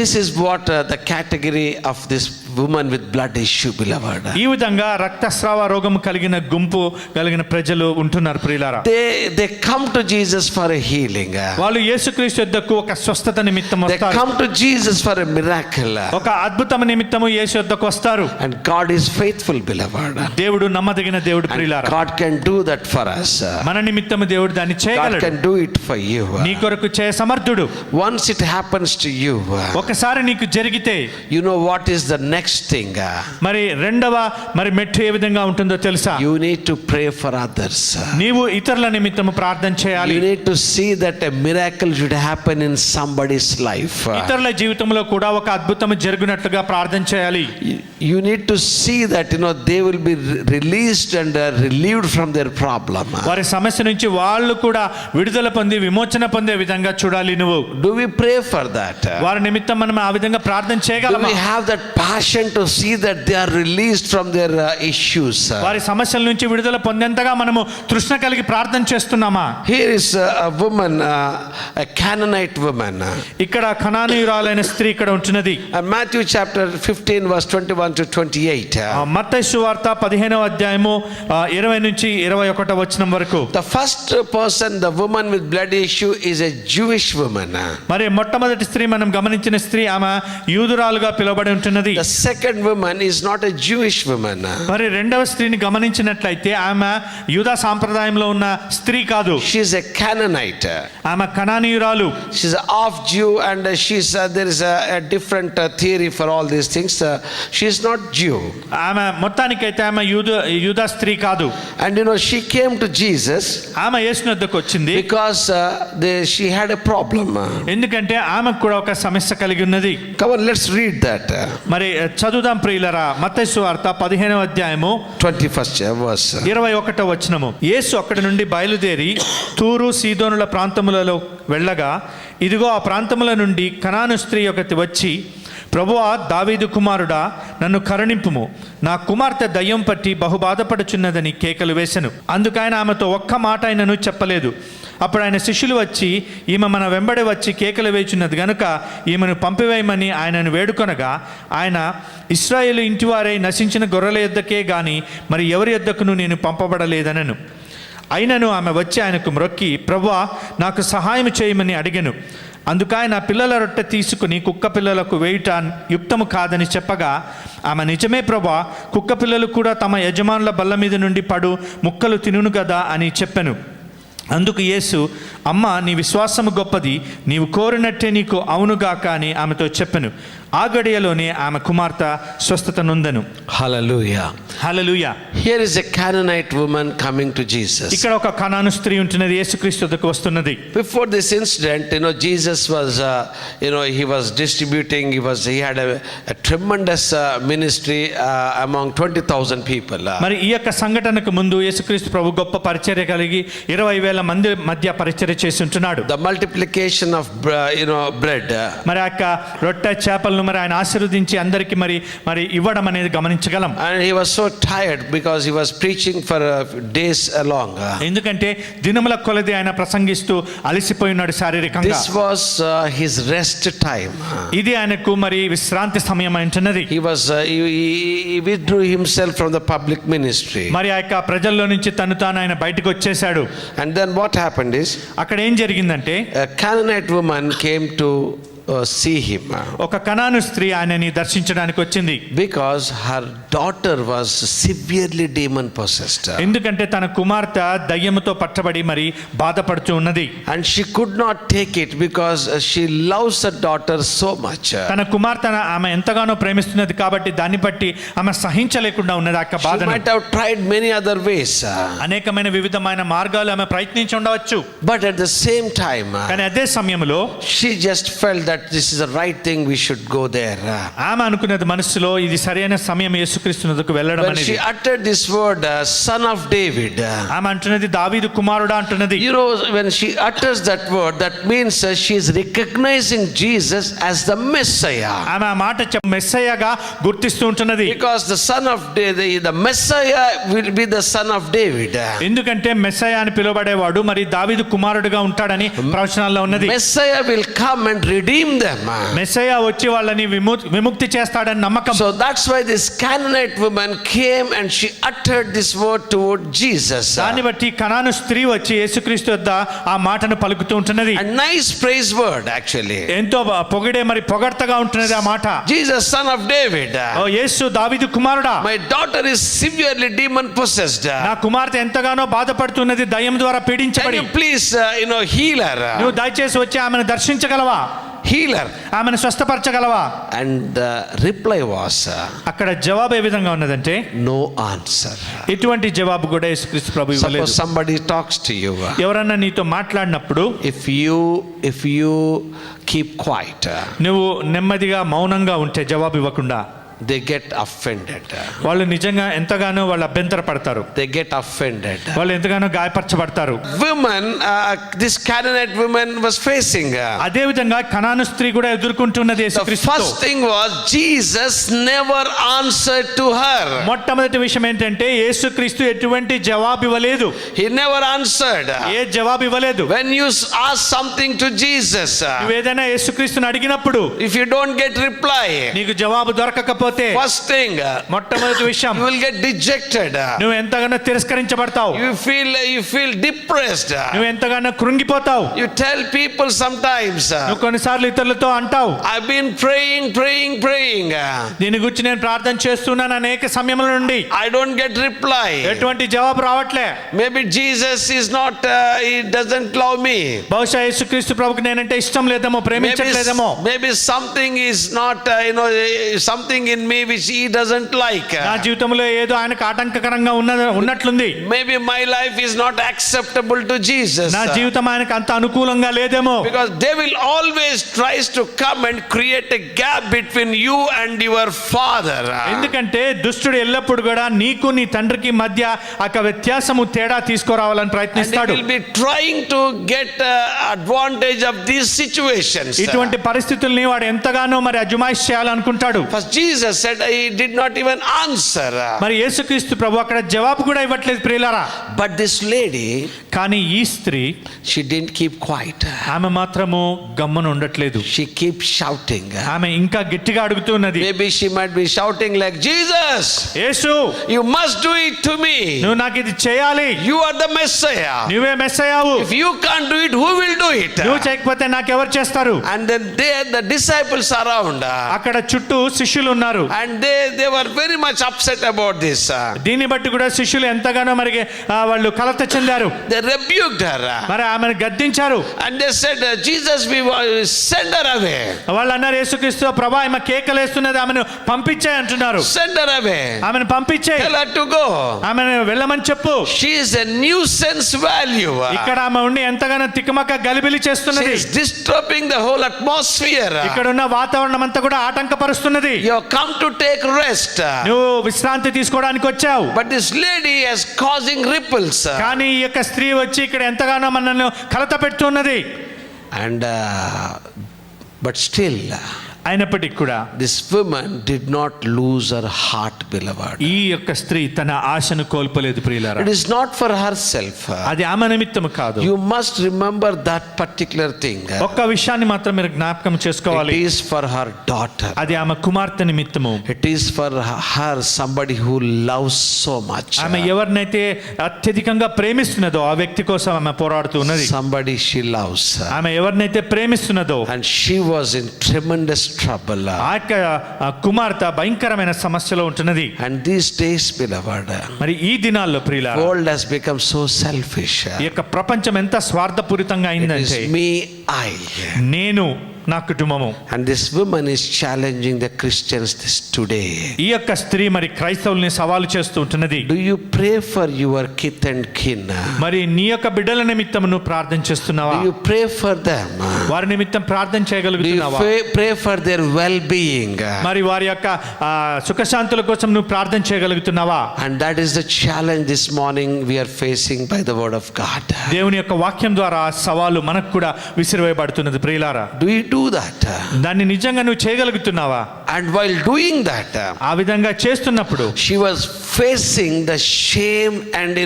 This is what the category of this woman with blood issue, beloved. ఈ విధంగా రక్తస్రావ రోగం కలిగిన గుంపు కలిగిన ప్రజలు ఉంటున్నారు ప్రియులారా. They come to Jesus for a healing. వాళ్ళు యేసుక్రీస్తు యొద్దకు ఒక స్వస్థత నిమిత్తం They వస్తారు. come to Jesus for a miracle. ఒక అద్భుతం నిమిత్తము యేసు యొద్దకు వస్తారు. And God is faithful, beloved. దేవుడు నమ్మదగిన దేవుడు And ప్రియులారా. God can do that for us. మన నిమిత్తము దేవుడు దాన్ని God చేయగలడు. can do it for you. నీ కొరకు చేయ సమర్థుడు. Once it happens to you, ఒకసారి నీకు జరిగితే you know what is the next thing. మరి రెండవ మరి మెట్టు ఏ విధంగా ఉంటుందో తెలుసా? You need to pray for others. నీవు ఇతరుల నిమిత్తము ప్రార్థన చేయాలి. You need to see that a miracle should happen in somebody's life. ఇతరుల జీవితంలో కూడా ఒక అద్భుతం జరుగునట్లుగా ప్రార్థన చేయాలి. You need to see that they will be released and relieved from their problem. వారి సమస్య నుంచి వాళ్ళు కూడా విడుదల పొంది విమోచన పొందే విధంగా చూడాలి నువ్వు. Do we pray for that? వారి నిమిత్తం మనం ఆ విధంగా ప్రార్థన Do చేయగలమా? we have that passion to see that they are released from their issues? వారి సమస్యల నుంచి విడుదల పొందేంతగా మనము తృష్ణ కలిగి ప్రార్థన చేస్తున్నామా? Here is a woman, a Canaanite woman. ఇక్కడ కనానీయురాలైన స్త్రీ ఇక్కడ ఉంటున్నది. Matthew chapter 15 verse 21 to 28. మత్తయి సువార్త 15వ అధ్యాయము 20 నుంచి 21వ వచనం వరకు. The first person, the woman with blood issue, is a Jewish woman. మరి మొట్టమొదటి స్త్రీ మనం గమనించిన స్త్రీ ఆమె యూదురాలుగా పిలువబడి ఉంటున్నది. The second woman is not a Jewish woman. మరి రెండవ స్త్రీని గమనించినట్లయితే ఆమె యూదా సాంప్రదాయంలో ఉన్న స్త్రీ కాదు. She is a Canaanite. ఆమె కనానీయురాలు. She is half Jew, and there is a different theory for all these things. She is not Jew. ఆమె మొత్తానికైతే ఆమె యూదా స్త్రీ కాదు. And she came to Jesus. ఆమె యేసు వద్దకు వచ్చింది Because she had a problem. ఎందుకంటే ఆమెకు కూడా ఒక సమస్య కలిగి ఉన్నది. Come on, let's read that. మరి చదువుదాం ప్రియులరా. మత్తయి సువార్త 15వ అధ్యాయము 21st verse. 21వ వచనము. యేసు అక్కడి నుండి బయలుదేరి తూరు సీదోనుల ప్రాంతములలో వెళ్ళగా ఇదిగో ఆ ప్రాంతముల నుండి కనాను స్త్రీ ఒకటి వచ్చి, ప్రభువా, దావీదు కుమారుడా, నన్ను కరుణింపుము, నా కుమార్తె దయ్యం పట్టి బహుబాధపడుచున్నదని కేకలు వేసెను. అందుకైన ఆమెతో ఒక్క మాట ఆయనను చెప్పలేదు. అప్పుడు ఆయన శిష్యులు వచ్చి, ఈమె మన వెంబడి వచ్చి కేకలు వేచున్నది గనుక ఈమెను పంపివేయమని ఆయనను వేడుకొనగా, ఆయన, ఇశ్రాయేలు ఇంటివారై నశించిన గొర్రెల యొద్దకే గాని మరి ఎవరి యొద్దకును నేను పంపబడలేదనను. అయినను ఆమె వచ్చి ఆయనకు మ్రొక్కి, ప్రభువా, నాకు సహాయం చేయమని అడిగెను. అందుకైన పిల్లల రొట్టె తీసుకుని కుక్క పిల్లలకు వేయుట యుక్తము కాదని చెప్పగా, ఆమె, నిజమే ప్రభువా, కుక్క పిల్లలు కూడా తమ యజమానుల బల్ల మీద నుండి పడు ముక్కలు తినును కదా అని చెప్పెను. అందుకు యేసు, అమ్మ, నీ విశ్వాసము గొప్పది, నీవు కోరినట్టే నీకు అవునుగాక అని ఆమెతో చెప్పెను. ఆ గడియలోనే ఆమె కుమార్తె స్వస్థత నొందెను. Hallelujah. Hallelujah. Here is a Canaanite woman coming to Jesus. ఇక్కడ ఒక కనాను స్త్రీ ఉంటున్నది, యేసుక్రీస్తు వద్దకు వస్తున్నది. Before this incident, Jesus was, he was distributing. He had a tremendous ministry among 20,000 people. మరి ఈ యొక్క సంఘటనకు ముందు యేసుక్రీస్తు ప్రభు గొప్ప పరిచర్య కలిగి 20,000 మంది మధ్య పరిచర్య చేసి ఉంటున్నాడు. The multiplication of bread. మరి ఆ యొక్క రొట్టె చేపలను మరి ఆయన ఆశీర్వదించి అందరికి మరి ఇవ్వడం అనేది గమనించగలం. And he was so tired because he was preaching for days long. ఎందుకంటే దినముల కొలది ఆయన ప్రసంగిస్తూ అలసిపోయి ఉన్నాడు శారీరకంగా. This was his rest time. ఇది ఆయనకు మరి విశ్రాంతి సమయం అంటున్నది. He withdrew himself from the public ministry. మరి ఆ యొక్క ప్రజల్లో నుంచి తాను ఆయన బయటకు వచ్చేసాడు. And then what happened is, అక్కడ ఏం జరిగిందంటే, a Canaanite woman came to see him. ఒక కనాను స్త్రీ ఆయనని దర్శించడానికి వచ్చింది. Because her daughter was severely demon possessed. ఎందుకంటే తన కుమార్తె దయ్యముతో పట్టబడి మరి బాధపడుతూ ఉన్నది. And she could not take it because she loves her daughter so much. తన కుమార్తెను ఆమె ఎంతగానో ప్రేమిస్తున్నది కాబట్టి దాన్ని బట్టి ఆమె సహించలేకుండా ఉన్నది ఆ బాధను. She might have tried many other ways. అనేకమైన వివిధమైన మార్గాలు ఆమె ప్రయత్నించి ఉండవచ్చు. But at the same time, కానీ అదే సమయంలో she just felt that this is the right thing, we should go there. ఆమె అనుకున్నది మనసులో, ఇది సరైన సమయం యేసుక్రీస్తు వద్దకు వెళ్ళడం when అనేది. she uttered this word, son of David, ఆమె అంటున్నది దావీదు కుమారుడా అంటున్నది. when she utters that word, that means she is recognizing Jesus as the Messiah. ఆమె ఆ మాట మెస్సయ్యగా గుర్తిస్తూ ఉంటున్నది. Because the son of David, the Messiah will be the son of David. ఎందుకంటే మెస్సయ్య అని పిలువబడేవాడు మరి దావీదు కుమారుడుగా ఉంటాడని ప్రవచనాల్లో ఉన్నది. Messiah will come and redeem them. Messiah వచ్చి వాళ్ళని విముక్తి చేస్తాడని నమ్మకం. So that's why this Canaanite woman came and she uttered this word toward Jesus. దాన్ని బట్టి కనాను స్త్రీ వచ్చి యేసుక్రీస్తు వద్ద ఆ మాటను పలుకుతూ ఉంటున్నది. A nice praise word actually. ఎంతో పొగిడే మరి పొగడ్తగా ఉంటున్నది ఆ మాట. Jesus, son of David. ఓ యేసు దావీదు కుమారుడా, My daughter is severely demon possessed. నా కుమార్తె ఎంతగానో బాధపడుతున్నది, దయ్యం ద్వారా Can పీడించబడి. you please heal her? నువ్వు దయచేసి వచ్చి ఆమెను దర్శించగలవా, Heal her. ఆమెను స్వస్థపరచగలవా? And the reply was, అక్కడ జవాబు ఏ విధంగా ఉన్నదంటే, no answer. ఎటువంటి జవాబు కూడా యేసుక్రీస్తు ప్రభు ఇవ్వలేదు. Suppose somebody talks to you. ఎవరన్నా నీతో మాట్లాడినప్పుడు if you keep quiet, నువ్వు నెమ్మదిగా మౌనంగా ఉంటే, జవాబు ఇవ్వకుండా, they get offended. వాళ్ళు నిజంగా ఎంతగానో వాళ్ళు అభ్యంతర పడతారు, They get offended. వాళ్ళు ఎంతగానో గాయపరచబడతారు. Women, this Canaanite woman was facing. అదే విధంగా కనాను స్త్రీ కూడా ఎదుర్కొంటున్నది The యేసుక్రీస్తుతో. first thing was Jesus never answered to her. మొట్టమొదటి విషయం ఏంటంటే యేసుక్రీస్తు ఎటువంటి జవాబు ఇవ్వలేదు. He never answered. ఏ జవాబు ఇవ్వలేదు. When you ask something to Jesus, నువ్వు ఏదైనా యేసుక్రీస్తుని అడిగినప్పుడు if you don't get reply, నీకు జవాబు దొరకకపోతే first thing, మొట్టమొదటి విషయం you will get dejected. నువ్వు ఎంతగానో తిరస్కరించబడతావు, You feel depressed. నువ్వు ఎంతగానో కృంగిపోతావు. You tell people sometimes, నువ్వు కొన్నిసార్లు ఇతరులతో అంటావు, I've been praying. దీని గురించి నేను ప్రార్థన చేస్తున్నాను అనేక సమయముల నుండి I don't get reply. ఎటువంటి జవాబు రావట్లే. Maybe Jesus is not, he doesn't love me. బహుశా యేసుక్రీస్తు ప్రభుకి నేనంటే ఇష్టం లేదేమో, ప్రేమించట్లేదేమో. Maybe something is not, something in me which he doesn't like. నా జీవితంలో ఏదో ఆయనకు ఆటంకకరంగా ఉన్నట్లుంది. Maybe my life is not acceptable to Jesus. నా జీవితం ఆయనకు అంత అనుకూలంగా లేదేమో. Because devil always tries to come and create a gap between you and your father. ఎందుకంటే దుష్టుడు ఎల్లప్పుడు కూడా నీకు నీ తండ్రికి మధ్య ఒక వ్యత్యాసము తేడా తీసుకురావాలని And he ప్రయత్నిస్తాడు. will be trying to get advantage of these situations. ఇటువంటి పరిస్థితుల్ని వాడు ఎంతగానో మరి అజమాయిష్ చేయాలనుకుంటాడు. First Jesus said he did not even answer. మరి యేసుక్రీస్తు ప్రభు అక్కడ జవాబు కూడా ఇవ్వట్లేదు ప్రియులారా. But this lady, కానీ ఈ స్త్రీ she didn't keep quiet. ఆమె మాత్రము గమ్మున ఉండట్లేదు. She keeps shouting. ఆమె ఇంకా గట్టిగా అడుగుతున్నది. Maybe she might be shouting like, Jesus, Yesu, you must do it to me. నువ్వు నాకు ఇది చేయాలి. You are the Messiah. నువ్వే మెస్సయ్యావు. If you can't do it, who will do it? నువ్వు చేయకపోతే నాకెవరు చేస్తారు? And then the disciples around. అక్కడ చుట్టూ శిష్యులు ఉన్నారు. And they were very much upset about this. దీన్ని బట్టి కూడా శిష్యులు ఎంతగానో మరి వాళ్ళు కలత చెందారు. They rebuked her. మరి ఆమెను గద్దించారు. And they said, Jesus, we send her away. వాళ్ళు అన్నారు, యేసుక్రీస్తు ప్రభా ఆమె కేకలేస్తున్నది, ఆమెను పంపించే అంటున్నారు. Send her away. ఆమెను పంపించే, Tell her to go. ఆమెను వెళ్ళమని చెప్పు. She is a nuisance value. ఇక్కడ ఆమె ఉండి ఎంతగానో తికమక గలిబిలి She చేస్తున్నది. is disturbing the whole atmosphere. ఇక్కడ ఉన్న వాతావరణం అంతా కూడా ఆటంకపరుస్తున్నది. You have come to take rest. నువ్వు విశ్రాంతి తీసుకోవడానికి వచ్చావు. But this lady is causing ripples. కానీ ఈ యొక్క స్త్రీ వచ్చి ఇక్కడ ఎంతగానో మనల్ని కలత పెడుతున్నది. And but still, అయినప్పటికీ కూడా this woman did not lose her heart, beloved. ఈ యొక్క స్త్రీ తన ఆశను కోల్పోలేదు ప్రియులారా. It is not for herself. అది ఆమె నిమిత్తము కాదు. You must remember that particular thing. ఒక్క విషయాన్ని మాత్రం మీరు జ్ఞాపకం చేసుకోవాలి. It is for her daughter. అది ఆమె కుమార్తె నిమిత్తము. It is for her, somebody who loves so much. ఆమె ఎవరినైతే అత్యధికంగా ప్రేమిస్తున్నదో ఆ వ్యక్తి కోసం ఆమె పోరాడుతున్నది. Somebody she loves. ఆమె ఎవరినైతే ప్రేమిస్తున్నదో, And she was in tremendous trouble. ఆ యొక్క కుమార్తె భయంకరమైన సమస్యలో ఉంటున్నది. And these days, beloved, మరి ఈ దినాల్లో ప్రియులారా, world has become so selfish. ఈ యొక్క ప్రపంచం ఎంత స్వార్థపూరితంగా It అయిందంటే is me, I. నేను, నా కుటుంబము. And this woman is challenging the Christians this today. ఈ యొక్క స్త్రీ మరి క్రైస్తవుల్ని సవాలు చేస్తూ ఉంటున్నది. Do you pray for your kith and kin? మరి నీ యొక్క బిడ్డల నిమిత్తం నువ్వు ప్రార్థన చేస్తున్నావా? Do you pray for them? వారి నిమిత్తం ప్రార్థన Do you చేయగలుగుతున్నావా? pray for their well-being? మరి వారి యొక్క సుఖశాంతుల కోసం నువ్వు ప్రార్థన చేయగలుగుతున్నావా? And that is the challenge this morning we are facing by the word of God. దేవుని యొక్క వాక్యం ద్వారా సవాలు మనకు కూడా విసిరివేయబడుతున్నది ప్రియులారా. Do you do that? దాన్ని నిజంగా నువ్వు చేయగలుగుతున్నావా? And while doing that, ఆ విధంగా చేస్తున్నప్పుడు she was facing the shame and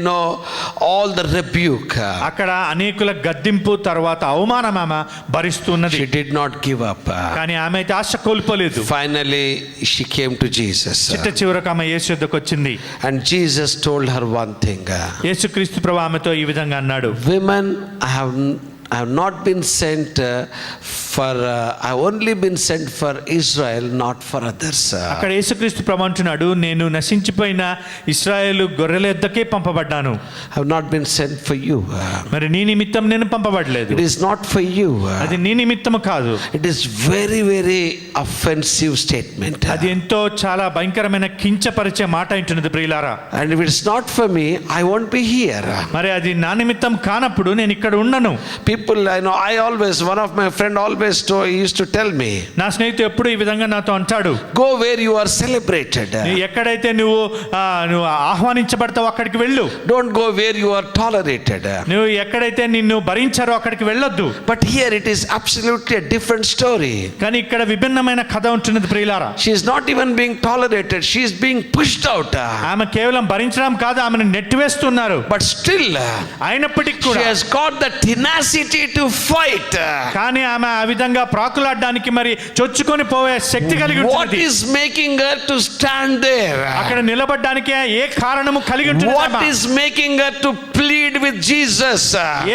all the rebuke. అక్కడ అనేకుల గద్దింపు తర్వాత అవమానం ఆమె భరిస్తున్నది. She did not give up. కానీ ఆమె అయితే ఆశ కోల్పోలేదు. Finally she came to Jesus. చిట్ట చివరకు ఆమె యేసు యొద్దకు వచ్చింది. And Jesus told her one thing. యేసుక్రీస్తు ప్రభువు ఆమెతో ఈ విధంగా అన్నాడు, Women, I have not been sent I have only been sent for Israel, not for others. అక్కడ యేసుక్రీస్తు ప్రభువు అంటున్నాడు, నేను నశించిపోయిన ఇశ్రాయేలు గొర్రెల యొద్దకే పంపబడ్డాను. I have not been sent for you. మరి నీ నిమిత్తం నేను పంపబడలేదు. It is not for you. అది నీ నిమిత్తము కాదు. It is very, very offensive statement. అది ఎంతో చాలా భయంకరమైన కించపరిచే మాట అంటున్నది ప్రియులారా. And if it's not for me, I won't be here. మరి అది నా నిమిత్తం కానప్పుడు నేను ఇక్కడ ఉండను. people, I always, one of my friend always he used to tell me, నా స్నేహితుడు ఎప్పుడు ఈ విధంగా నాతో అంటాడు, go where you are celebrated. ఎక్కడైతే నువ్వు ఆహ్వానించబడతావు అక్కడికి వెళ్ళు. Don't go where you are tolerated. నువ్వు ఎక్కడైతే నిన్ను భరించారో అక్కడికి వెళ్ళొద్దు. But here it is absolutely a different story. కానీ ఇక్కడ విభిన్నమైన కథ ఉంటున్నది ప్రియులారా. She is not even being tolerated, she is being pushed out. ఆమె కేవలం భరించడం కాదు, ఆమెను నెట్టివేస్తున్నారు. But still, అయినప్పటికీ she కూడా has got the tenacity to fight. కానీ ఆమె ఆ విధంగా ప్రాకులాడడానికి మరి చొచ్చుకొని పోయే శక్తి కలిగి What ఉంటుంది. is making her to stand there? అక్కడ నిలబడడానికి ఏ కారణము కలిగి ఉంటుంది? What is making her to plead with Jesus?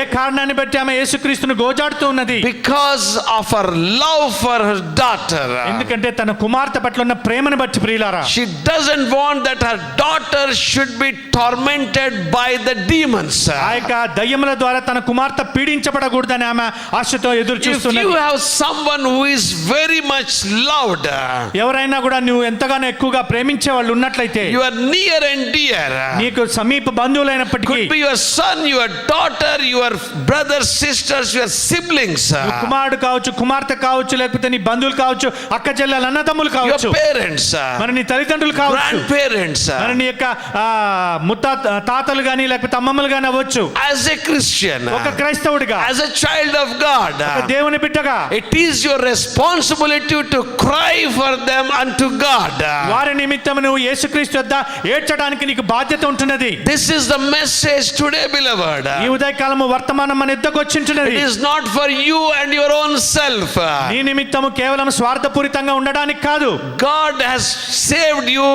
ఏ కారణాన్ని బట్టి ఆమె యేసుక్రీస్తును గోజాడుతూ ఉన్నది? Because of her love for her daughter. ఎందుకంటే తన కుమార్తె పట్ల ఉన్న ప్రేమను బట్టి ప్రియులారా. She doesn't want that her daughter should be tormented by the demons. ఆ యొక్క దయ్యముల ద్వారా తన కుమార్తె పీడించబడకూడదని ఆమె ఆశతో ఎదురు If చూస్తున్నది. you have someone who is very much loved, ఎవరైనా కూడా నువ్వు ఎంతగానో ఎక్కువగా ప్రేమించే వాళ్ళు ఉన్నట్లయితే, you are near and dear, నీకు సమీప బంధువులైనప్పటికీ, could be your son, your daughter, your brothers, sisters, your siblings, కుమారుడు కావచ్చు, కుమార్తె కావచ్చు, లేకపోతే నీ బంధువులు కావచ్చు, అక్క చెల్లెలు, అన్నదమ్ములు your కావచ్చు, parents, మరి నీ తల్లిదండ్రులు కావచ్చు, grandparents, మరి నీ యొక్క తాతలు గాని లేకపోతే అమ్మమ్మలు గాని అవ్వచ్చు. as a Christian, ఒక క్రైస్తవుడిగా, as a child of God, ఒక దేవుని బిడ్డగా, it is your responsibility to cry for them unto God. వారి నిమిత్తం నువ్వు యేసుక్రీస్తు వద్ద ఏడ్చడానికి నీకు బాధ్యత ఉంటున్నది. This is the message today, beloved. ఈ ఉదయకాలము వర్తమానం మన యుద్ధకు వచ్చింటున్నది. It is not for you and your own self. నీ నిమిత్తము కేవలం స్వార్థపూరితంగా ఉండడానికి కాదు. God has saved you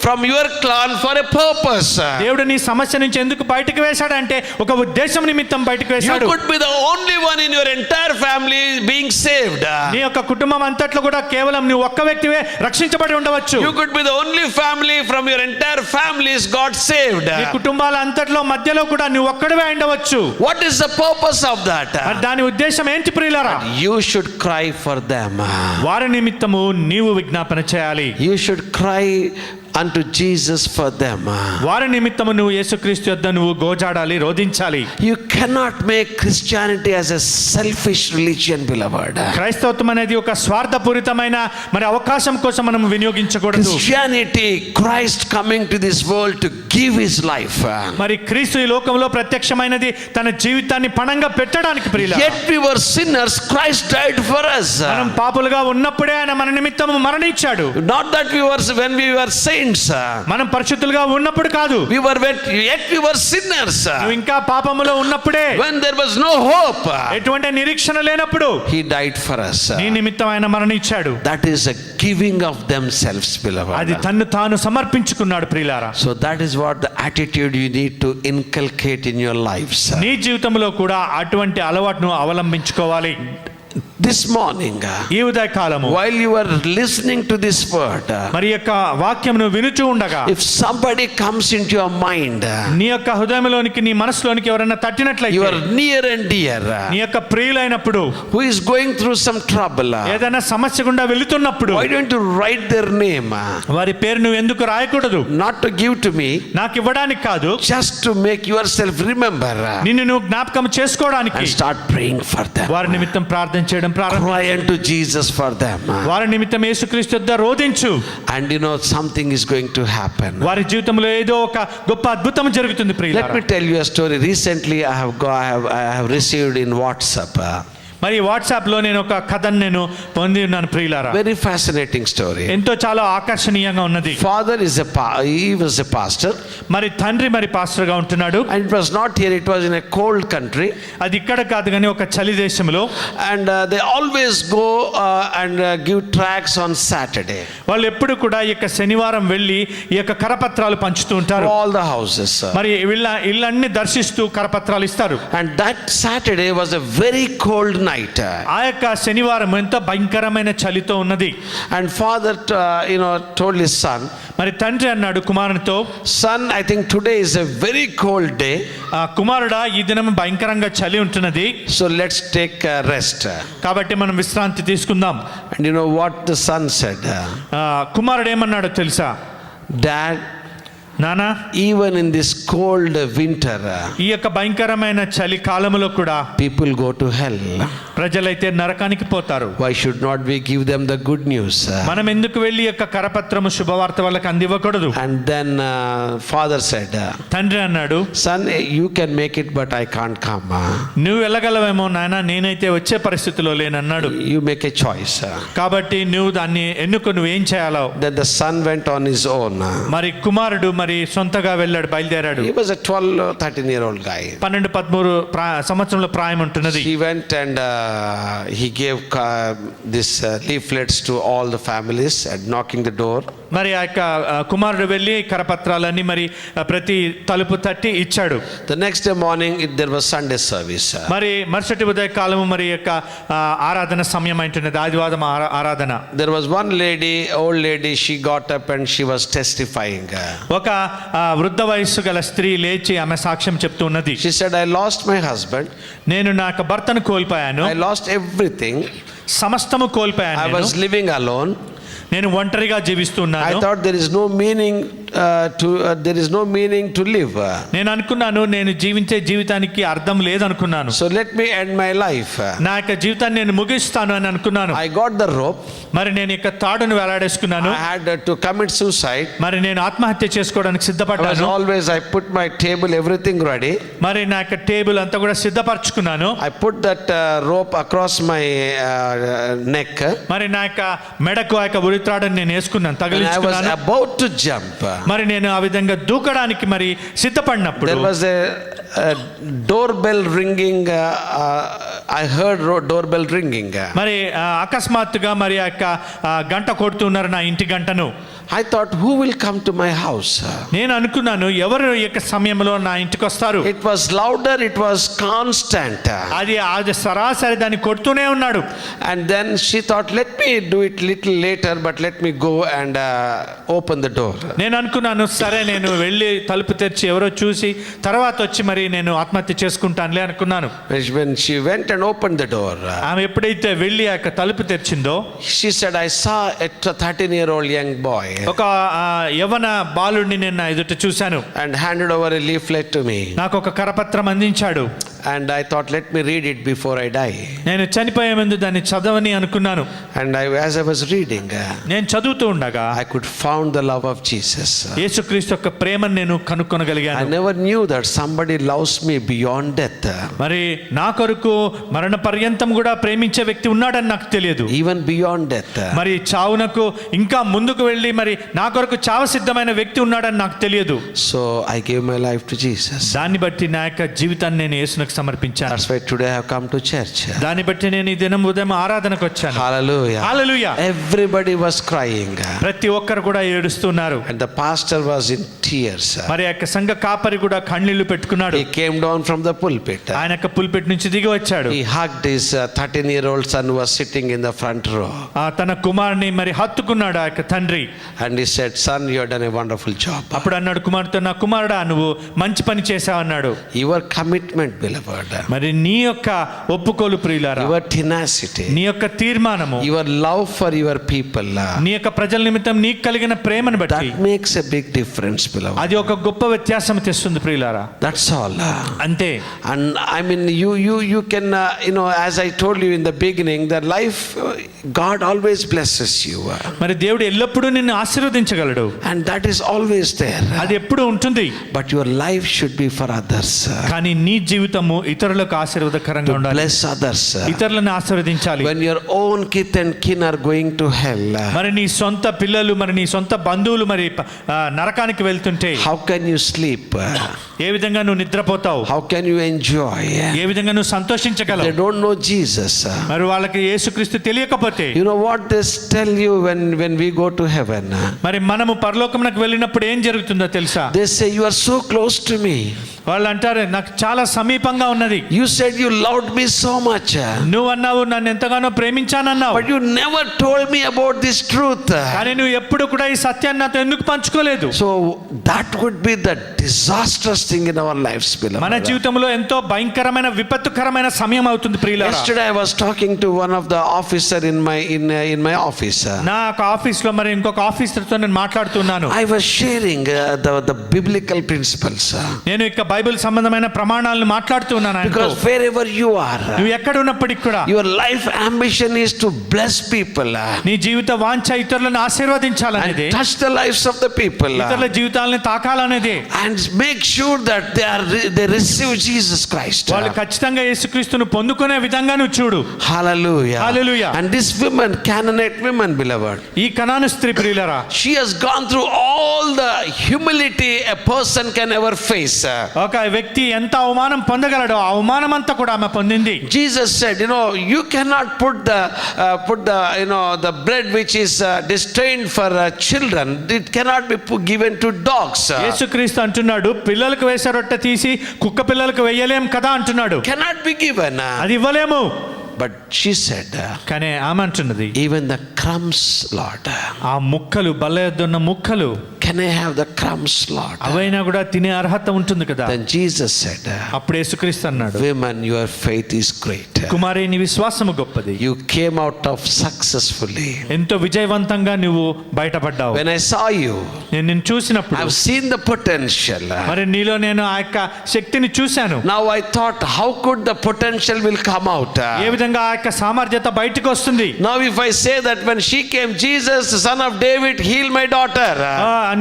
from your clan for a purpose. దేవుడు నీ సమస్య నుంచి ఎందుకు బయటకు వేశాడంటే ఒక ఉద్దేశం నిమిత్తం బయటకు You వేశాడు. could be the only one in your entire family being saved. నీ యొక్క కుటుంబం అంతట్లో కూడా కేవలం నువ్వు ఒక్క వ్యక్తివే రక్షించబడి ఉండవచ్చు. You could be the only family from your entire family is God saved. నీ కుటుంబాల అంతట్లో మధ్యలో కూడా నువ్వు ఒక్కడివే ఉండవచ్చు. What is the purpose of that? మరి దాని ఉద్దేశం ఏంటి ప్రియులారా? You should cry for them. వారి నిమిత్తము నీవు విజ్ఞాపన చేయాలి. You should cry unto Jesus for them. వారి నిమిత్తము నువ్వు యేసుక్రీస్తు యొద్ద నువ్వు గోజాడాలి, రోదించాలి. You cannot make Christianity as a selfish religion, beloved. క్రైస్తవత్వం అనేది ఒక స్వార్థపూరితమైన మరి అవకాశం కోసం మనం వినియోగించకూడదు. Christianity, Christ coming to this world to give his life. మరి క్రీస్తు ఈ లోకంలో ప్రత్యక్షమైనది తన జీవితాన్ని పణంగా పెట్టడానికి ప్రియులారా. Yet we were sinners, Christ died for us. మనం పాపులుగా ఉన్నప్పుడే ఆయన మన నిమిత్తము మరణించాడు. Not that when we were saints. మనం పరిశుద్ధులుగా ఉన్నప్పుడు కాదు. Yet we were sinners. నువ్వు ఇంకా పాపములో ఉన్నప్పుడే, When there was no hope, ఎటువంటి నిరీక్షణ లేనప్పుడు he died for us. నీ నిమిత్తం ఆయన మరణించాడు. That is a giving of themselves, beloved. అది తన్ను తాను సమర్పించుకున్నాడు ప్రియులారా. So that is what the attitude you need to inculcate in your lives. నీ జీవితంలో కూడా అటువంటి అలవాటును అవలంబించుకోవాలి. This morning, ఈ ఉదయ కాలము while you are listening to this word, మరి యొక్క వాక్యమును వినుచూ ఉండగా, if somebody comes into your mind, నీ యొక్క హృదయంలోనికి, నీ మనసులోనికి ఎవరైనా you తట్టినట్లయితే, are near and dear, నీ యొక్క ప్రియులైనప్పుడు, who is going through some trouble, ఏదైనా సమస్య గుండా వెళుతున్నప్పుడు, why don't you write their name? వారి పేరు నువ్వు ఎందుకు రాయకూడదు? Not to give to me, నాకు ఇవ్వడానికి కాదు, just to make yourself remember నిన్ను నువ్వు జ్ఞాపకం చేసుకోవడానికి and start praying for them. వారి నిమిత్తం ప్రార్థన చేయడం ప్రారంభం. Cry unto Jesus for them. వారి నిమిత్తం యేసుక్రీస్తు యొద్ద రోదించు. And something is going to happen. వారి జీవితంలో ఏదో ఒక గొప్ప అద్భుతం జరుగుతుంది Let ప్రియులారా. me tell you a story. Recently I have received in WhatsApp. మరి వాట్సాప్ లో నేను ఒక కథను నేను పొంది ఉన్నాను ప్రియులారా. Very fascinating story. ఎంతో చాలా ఆకర్షణీయంగా ఉన్నది. Father he was a pastor. మరి తండ్రి మరి పాస్టర్ గా ఉంటున్నాడు. And it was not here, it was in a cold country. అది ఇక్కడ కాదు కానీ ఒక చలి దేశంలో. And they always go and give tracts on Saturday. వాళ్ళు ఎప్పుడు కూడా ఈ యొక్క శనివారం వెళ్ళి ఈ యొక్క కరపత్రాలు పంచుతూ ఉంటారు. All the houses. మరి ఇళ్ళన్ని దర్శిస్తూ కరపత్రాలు ఇస్తారు. And that Saturday was a very cold night. ఆ యొక్క శనివారం ఎంతో భయంకరమైన చలితో ఉన్నది. And father told his son, మరి తండ్రి అన్నాడు కుమారునితో, son, I think today is a very cold day. కుమారుడా, ఈ దినం భయంకరంగా చలి ఉంటున్నది. So let's take a rest. కాబట్టి మనం విశ్రాంతి తీసుకుందాం. And you know what the son said? కుమారుడు ఏమన్నాడో తెలుసా? Dad, నానా, even in this cold winter, ఈ యొక్క భయంకరమైన చలి కాలములో కూడా people go to hell. ప్రజలైతే నరకానికి పోతారు. Why should not we give them the good news? మనం ఎందుకు వెళ్ళి యొక్క కరపత్రము శుభవార్త వాళ్ళకి అందివ్వకూడదు? And then father said, తండ్రి అన్నాడు, son, you can make it, but I can't come. నువ్వు వెళ్ళగలవేమో నాయన, నేనైతే వచ్చే పరిస్థితిలో లేనన్నాడు. You make a choice. కాబట్టి నువ్వు దాన్ని ఎన్నుకో, నువ్వేం చేయాలో. Then the son went on his own. మరి కుమారుడు మరి సొంతగా వెళ్ళాడు, బయలుదేరాడు. He was a 12-13-year-old guy. 12-13 సంవత్సరంలో ప్రాయం ఉంటున్నది. He went and he gave this leaflets to all the families and knocking the door. మరి ఆ యొక్క కుమారుడు వెళ్ళి కరపత్రాలన్నీ మరి ప్రతి తలుపు తట్టి ఇచ్చాడు. The next day morning there was Sunday service. మరి మరుసటి ఉదయ కాలము మరి యొక్క ఆరాధన సమయం అంటున్నది, ఆదివారం ఆరాధన. There was one lady, old lady, she got up and she was testifying. ఒక వృద్ధ వయస్సు గల స్త్రీ లేచి ఆమె సాక్ష్యం చెప్తూ ఉన్నది. She said, I lost my husband. నేను నా యొక్క భర్తను కోల్పోయాను. I lost everything. సమస్తము కోల్పోయాను. I was living alone. నేను ఒంటరిగా జీవిస్తున్నాను. I thought there is no meaning to live. నేను అనుకున్నాను నేను జీవించే జీవితానికి అర్థం లేదనుకున్నాను. So let me end my life. నా యొక్క జీవితాన్ని నేను ముగిస్తాను అని అనుకున్నాను. I got the rope. మరి నేను యొక్క తాడును వేలాడేసుకున్నాను. I had to commit suicide. మరి నేను ఆత్మహత్య చేసుకోవడానికి సిద్ధపడ్డాను. Always I put my table, everything ready. మరి నా యొక్క టేబుల్ అంతా కూడా సిద్ధపరచుకున్నాను. I put that rope across my neck. మరి నా యొక్క మెడకు ఆ యొక్క ఉరిత్రాడని నేను వేసుకున్నాను, తగిలించుకున్నాను. I was about to jump. మరి నేను ఆ విధంగా దూకడానికి మరి సిద్ధపడినప్పుడు there was a doorbell ringing. I heard doorbell ringing. మరి అకస్మాత్తుగా మరి ఆ యొక్క గంట కొడుతున్నారు, నా ఇంటి గంటను. I thought, who will come to my house? నేను అనుకున్నాను, ఎవరు ఈ యొక్క సమయంలో నా ఇంటికి వస్తారు. It was louder, it was constant. అది సరాసరి దాన్ని కొడుతూనే ఉన్నాడు. And then she thought, let me do it little later, but let me go and open the door. నేను అనుకున్నాను, సరే నేను వెళ్ళి తలుపు తెరిచి ఎవరో చూసి తర్వాత వచ్చి మరి నేను ఆత్మహత్య చేసుకుంటానులే అనుకున్నాను. When she went and opened the door, ఆమె ఎప్పుడైతే వెళ్ళి ఆ యొక్క తలుపు తెరిచిందో, she said, I saw a 13-year-old young boy. ఒక యవన బాలుడిని నేను నా ఎదుట చూశాను. And handed over a leaflet to me. నాకు ఒక కరపత్రం అందించాడు. And I thought, let me read it before I die. నేను చనిపోయే ముందు దాన్ని చదవని అనుకున్నాను. And as I was reading, నేను చదువుతూ ఉండగా I could found the love of Jesus. యేసుక్రీస్తు యొక్క ప్రేమను నేను కనుక్కొనగలిగాను. I never knew that somebody loves me beyond death. మరి నా కొరకు మరణ పర్యంతం కూడా ప్రేమించే వ్యక్తి ఉన్నాడని నాకు తెలియదు. Even beyond death. మరి చావునకు ఇంకా ముందుకు వెళ్ళి మరి నా కొరకు చావ సిద్ధమైన వ్యక్తి ఉన్నాడని నాకు తెలియదు. So I gave my life to Jesus. దాన్ని బట్టి నా యొక్క జీవితాన్ని నేను యేసునకు సమర్పించాను. That's why today I have come to church. దాన్ని బట్టి నేను ఈ దినం ఉదయం ఆరాధనకు వచ్చాను. Hallelujah. Hallelujah. Everybody was crying. ప్రతి ఒక్కరు కూడా ఏడుస్తున్నారు. And the pastor was in tears. మరి యొక్క సంఘ కాపరి కూడా కన్నీళ్లు పెట్టుకున్నాడు. He came down from the pulpit. ఆయన యొక్క పుల్పిట్ నుంచి దిగి వచ్చాడు. He hugged his 13-year-old son who was sitting in the front row. తన కుమారుని మరి హత్తుకున్నాడు ఆ యొక్క తండ్రి. And he said, son, you have done a wonderful job. అప్పుడు అన్నాడు కుమారుతో, నా కుమారుడా నువ్వు మంచి పని చేశావు అన్నాడు. Your commitment, beloved. మరి నీ యొక్క ఒప్పుకోలు ప్రియులారా, Your tenacity. నీ యొక్క తీర్మానము, Your love for your people. నీ యొక్క ప్రజల నిమిత్తం నీకు కలిగిన ప్రేమను బట్టి That makes a big difference, beloved. అది ఒక గొప్ప వ్యత్యాసం తెస్తుంది ప్రియులారా. That's all. అంతే. And I mean, you can, as I told you in the beginning, that life, God always blesses you. మరి దేవుడు ఎల్లప్పుడూ నిన్ను ఆశీర్వదించగలడు. And that is always there. అది ఎప్పుడు ఉంటుంది. But your life should be for others. కానీ నీ జీవితము ఇతరులకు ఆశీర్వాదకరంగా ఉండాలి. Bless others. ఇతరులను ఆశీర్వదించాలి. When your own kith and kin are going to hell, మరి నీ సొంత పిల్లలు మరి నీ సొంత బంధువులు మరి నరకానికి వెళ్తుంటే how can you sleep? ఏ విధంగా నువ్వు నిద్రపోతావు? How can you enjoy? ఏ విధంగా నువ్వు సంతోషించగలవు? They don't know Jesus. మరి వాళ్ళకి యేసుక్రీస్తు తెలియకపోతే, You know what they tell you when we go to heaven? మరి మనము పరలోకమునకు వెళ్ళినప్పుడు ఏం జరుగుతుందో తెలుసా? They say, you are so close to me. వాళ్ళు అంటారు నాకు చాలా సమీపంగా ఉన్నది. You said you loved me so much. నువ్వు అన్నావు నన్ను ఎంతగానో ప్రేమించానన్నావు. But you never told me about this truth. కానీ నువ్వు ఎప్పుడు కూడా ఈ సత్యాన్ని నాతో ఎందుకు పంచుకోలేదు? So that would be the disastrous thing in our lives, beloved. మన జీవితంలో ఎంతో భయంకరమైన విపత్తుకరమైన సమయం అవుతుంది ప్రియులారా. Yesterday I was talking to one of the officer in my office. నా ఆఫీస్ లో మరి ఇంకొక ఆఫీసర్ తో నేను మాట్లాడుతున్నాను. I was sharing the biblical principles. నేను ఇక బైబిల్ సంబంధమైన ప్రమాణాలను మాట్లాడుతున్నాను. Because wherever you are, నువ్వు ఎక్కడ ఉన్నప్పటికీ కూడా your life ambition is to bless people. నీ జీవిత వాంఛ ఇతరులను ఆశీర్వదించాలనేది, And touch the lives of the people. ఇతరుల జీవితాలను తాకాలనేది, And make sure that they receive Jesus Christ. వాళ్ళు ఖచ్చితంగా యేసుక్రీస్తును పొందుకునే విధంగా నువ్వు చూడు. Hallelujah. Hallelujah. And this woman, Canaanite woman, beloved, ఈ కనాను స్త్రీ ప్రియులారా, she has gone through all the humility a person can ever face. ఒక వ్యక్తి ఎంత అవమానం పొందగలడో ఆ అవమానం అంతా కూడా ఆమె పొందింది. Jesus said, you cannot put the bread which is destined for children, it cannot be given to dogs. యేసుక్రీస్తు అంటున్నాడు పిల్లలకు వేసే రొట్టె తీసి కుక్క పిల్లలకు వేయలేం కదా అంటున్నాడు. Cannot be given. అది ఇవ్వలేము. But she said, కానీ ఆమె అంటున్నది even the crumbs, Lord. ఆ ముక్కలు బల్ల యొద్ద ఉన్న ముక్కలు, Can I have the crumbs, Lord? అవైనా కూడా తినే అర్హత ఉంటుంది కదా. Then Jesus said, అప్పుడు యేసుక్రీస్తు అన్నాడు, women, your faith is great. కుమారి నీ విశ్వాసము గొప్పది. You came out of successfully. ఎంతో విజయవంతంగా నువ్వు బయటపడ్డావు. When I saw you, నేను నిన్ను చూసినప్పుడు I've seen the potential. మరి నీలో నేను ఆ యొక్క శక్తిని చూశాను. Now I thought, how could the potential will come out? ఏ విధంగా ఆ యొక్క సామర్థ్యత బయటకు వస్తుంది. Now if I say that when she came, Jesus, the son of David, heal my daughter.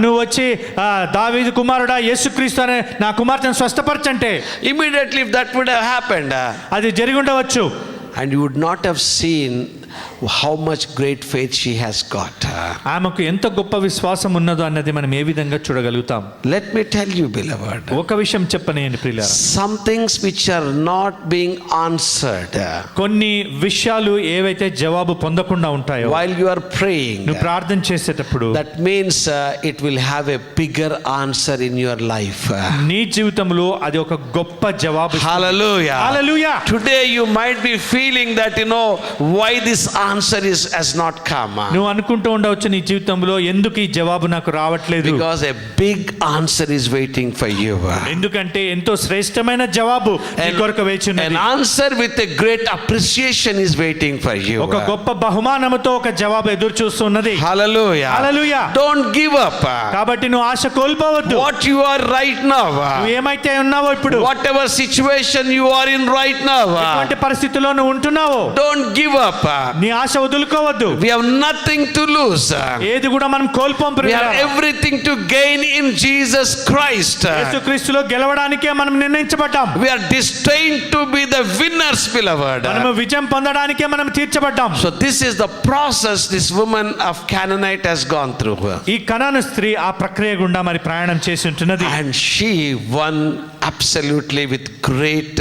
నువ్వు వచ్చి దావీదు కుమారుడా యేసుక్రీస్తు అనే నా కుమార్తెను స్వస్థపరచంటే, Immediately if that would have happened, అది జరిగి ఉండవచ్చు. and you would not have seen how much great faith she has got. ఆమెకు ఎంత గొప్ప విశ్వాసం ఉన్నదో అన్నది మనం ఏ విధంగా చూడగలుగుతాం. Let me tell you, beloved, ఒక విషయం చెప్పనేయండి ప్రియులారా, some things which are not being answered కొన్ని విషయాలు ఏవైతే జవాబు పొందకుండా ఉంటాయో while you are praying, నువ్వు ప్రార్థన చేసేటప్పుడు, that means it will have a bigger answer in your life. నీ జీవితంలో అది ఒక గొప్ప జవాబు. Hallelujah. Hallelujah. Today you might be feeling that why this answer has not come. నువ్వు అనుకుంటూ ఉండవచ్చు నీ జీవితంలో ఎందుకు ఈ జవాబు నాకు రావట్లేదు. Because a big answer is waiting for you. ఎందుకంటే ఎంతో శ్రేష్టమైన జవాబు నీ కొరకు వేచి An ఉన్నది. answer with a great appreciation is waiting for you. ఒక గొప్ప బహుమానముతో ఒక జవాబు ఎదురు చూస్తున్నది. Hallelujah. Hallelujah. Don't give up. కాబట్టి నువ్వు ఆశ కోల్పోవద్దు. What you are right now, నువ్వు ఏమైతే ఉన్నావో ఇప్పుడు, whatever situation you are in right now, ఎటువంటి పరిస్థితిలో నువ్వు ఉంటున్నావో, don't give up. నీ ఆశ వదులుకోవద్దు. We have nothing to lose. ఏది కూడా మనం కోల్పోం We ప్రియులారా. have everything to gain in Jesus Christ. యేసుక్రీస్తులో గెలవడానికే మనం నిర్ణయించబడ్డాం. We are destined to be the winners, beloved. మనము విజయం పొందడానికే మనం తీర్చబడ్డాం. So this is the process this woman of Canaanite has gone through. ఈ కనాను స్త్రీ ఆ ప్రక్రియ గుండా మరి ప్రయాణం చేసి ఉంటున్నది. And she won absolutely with great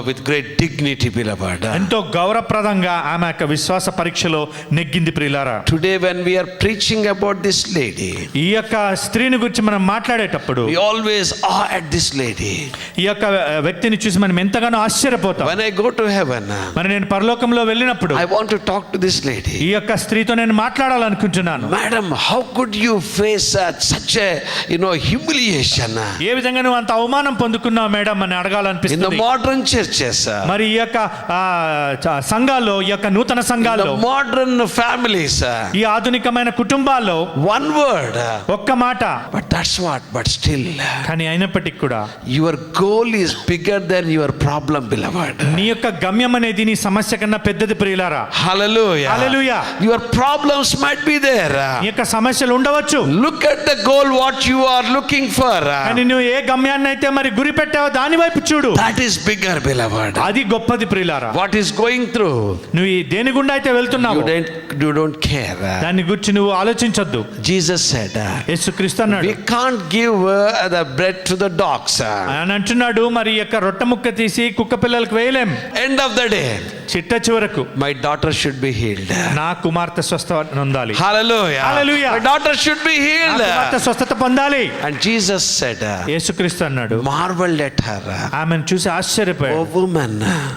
with great dignity, beloved. ఎంతో గౌరవప్రదంగా ఆమె యొక్క విశ్వాస పరీక్షలో నెగ్గింది ప్రియులారా. Today when we are preaching about this lady, ఈ యొక్క స్త్రీని గురించి మనం మాట్లాడేటప్పుడు we always awe at this lady. ఈ యొక్క వ్యక్తిని చూసి మనం ఎంతగానో ఆశ్చర్యపోతాం. When I go to heaven, మరి నేను పరలోకంలో వెళ్ళినప్పుడు I want to talk to this lady. ఈ యొక్క స్త్రీతో నేను మాట్లాడాలనుకుంటున్నాను. Madam, how could you face such a humiliation ఏ విధంగా నువ్వు అంత అవమానం పొందుకున్నావు మేడం అని in the అడగాలనిపిస్తుంది. modern churches, మరి ఈ యొక్క సంఘాల్లో, ఈ యొక్క నూతన in the సంఘాల్లో, modern families, ఈ ఆధునికమైన కుటుంబాల్లో one word, ఒక్క మాట, but still కానీ అయినప్పటికీ కూడా your goal is bigger than your problem, beloved. నీ యొక్క గమ్యం అనేది నీ సమస్య కన్నా పెద్దది ప్రియులారా. Hallelujah. Hallelujah. Your problems might be there. నీ యొక్క సమస్యలు ఉండవచ్చు. Look at the goal what you are looking for. కానీ నువ్వు ఏ గమ్యాన్ని అయితే మరి గురి పెట్టావో దాని వైపు చూడు. That is bigger, beloved. అది గొప్పది ప్రియులారా. What is going through, నువ్వు ఈ దేని గుండా అయితే వెళ్తున్నావు you don't care. దాని గురించి నువ్వు ఆలోచించొద్దు. Jesus said, యేసుక్రీస్తు అన్నాడు, we can't give the bread to the dogs. ఆయన అంటున్నాడు మరి ఈ యొక్క రొట్టె ముక్క తీసి కుక్క పిల్లలకు వేయలేం. End of the day, చిట్ట చివరకు my daughter should be healed. నా కుమార్తె స్వస్థ పొందాలి. Hallelujah. Hallelujah. My daughter should be నా healed. కుమార్తె స్వస్థత పొందాలి. And Jesus said, యేసుక్రీస్తు అన్నాడు, marveled at her. ఆమెను చూసి ఆశ్చర్యపోయాడు. Oh woman,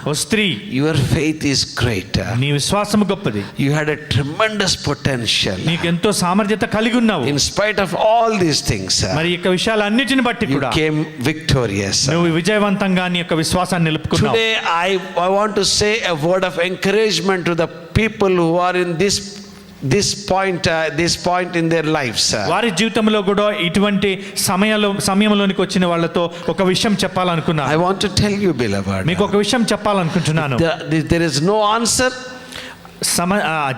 ఓ స్త్రీ, your faith is great. నీ విశ్వాసము గొప్పది, You had a tremendous potential. నీకెంతో సామర్థ్యత కలిగి ఉన్నావు. In spite of all these things, మరి ఈ యొక్క విషయాలన్నిటిని బట్టి you కూడా came victorious. నువ్వు విజయవంతంగా నీ యొక్క విశ్వాసాన్ని నిలుపుకున్నావు. Today I want to say a word of encouragement to the people who are in this point in their lives. వారి జీవితంలో కూడా ఇటువంటి సమయంలోనికి వచ్చిన వాళ్ళతో ఒక విషయం చెప్పాలనుకున్నా. I want to tell you, beloved, మీకు ఒక విషయం చెప్పాలనుకుంటున్నాను. there is no answer.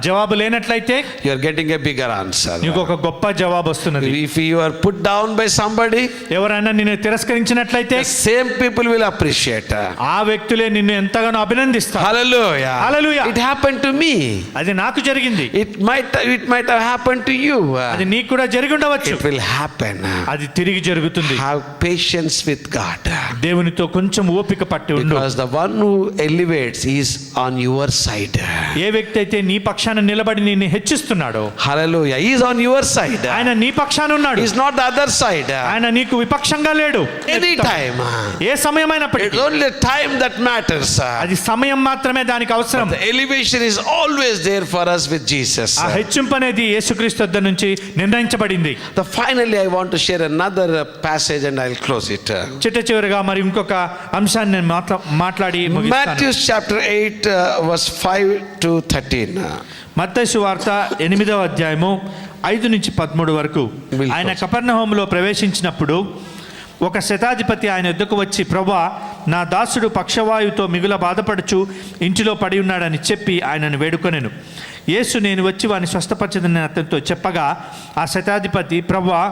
జవాబు లేనట్లయితే You are getting a bigger answer. నీకు ఒక గొప్ప జవాబు వస్తున్నది. If you are put down by somebody, ఎవరైనా నిన్ను తిరస్కరించినట్లయితే the same people will appreciate. ఆ వ్యక్తులే నిన్ను ఎంతగానో అభినందిస్తారు. Hallelujah. Hallelujah. It happened to me. అది నాకు జరిగింది. It might have happened to you. అది నీకు కూడా జరిగి ఉండవచ్చు. It will happen. అది తిరిగి జరుగుతుంది. Have patience with God. దేవునితో కొంచెం ఓపిక పట్టి ఉండు. Because the one who elevates is on your side. ఏ వ్యక్తి అయితే నీ పక్షాన నిలబడి నిన్ను హెచ్చిస్తున్నాడో, Hallelujah, he is on your side. ఆయన నీ పక్షాన ఉన్నాడు. He is not the other side. ఆయన నీకు విపక్షంగా లేడు. Anytime. A సమయమైనప్పటికీ It's only time that matters. అది సమయం మాత్రమే దానికి అవసరం. The elevation is always there for us with Jesus. ఆ హెచ్చింపు అనేది యేసుక్రీస్తు వద్ద నుంచి నిర్ణయించబడింది. Finally, I want to share another passage and I'll close it. చిట్ట చివరిగా మరి ఇంకొక అంశాన్ని నేను మాట్లాడి ముగిస్తాను. Matthew chapter 8 verse 5 to 13. మత్తయి సువార్త 8వ అధ్యాయము 5 నుంచి 13 వరకు. ఆయన కపెర్నహూములో ప్రవేశించినప్పుడు ఒక శతాధిపతి ఆయన యొద్దకు వచ్చి, ప్రభువా, నా దాసుడు పక్షవాయువుతో మిగుల బాధపడుచు ఇంటిలో పడి ఉన్నాడని చెప్పి ఆయనను వేడుకొనెను. యేసు, నేను వచ్చి వాని స్వస్థపరచదని అతనితో చెప్పగా, ఆ శతాధిపతి, ప్రభువా,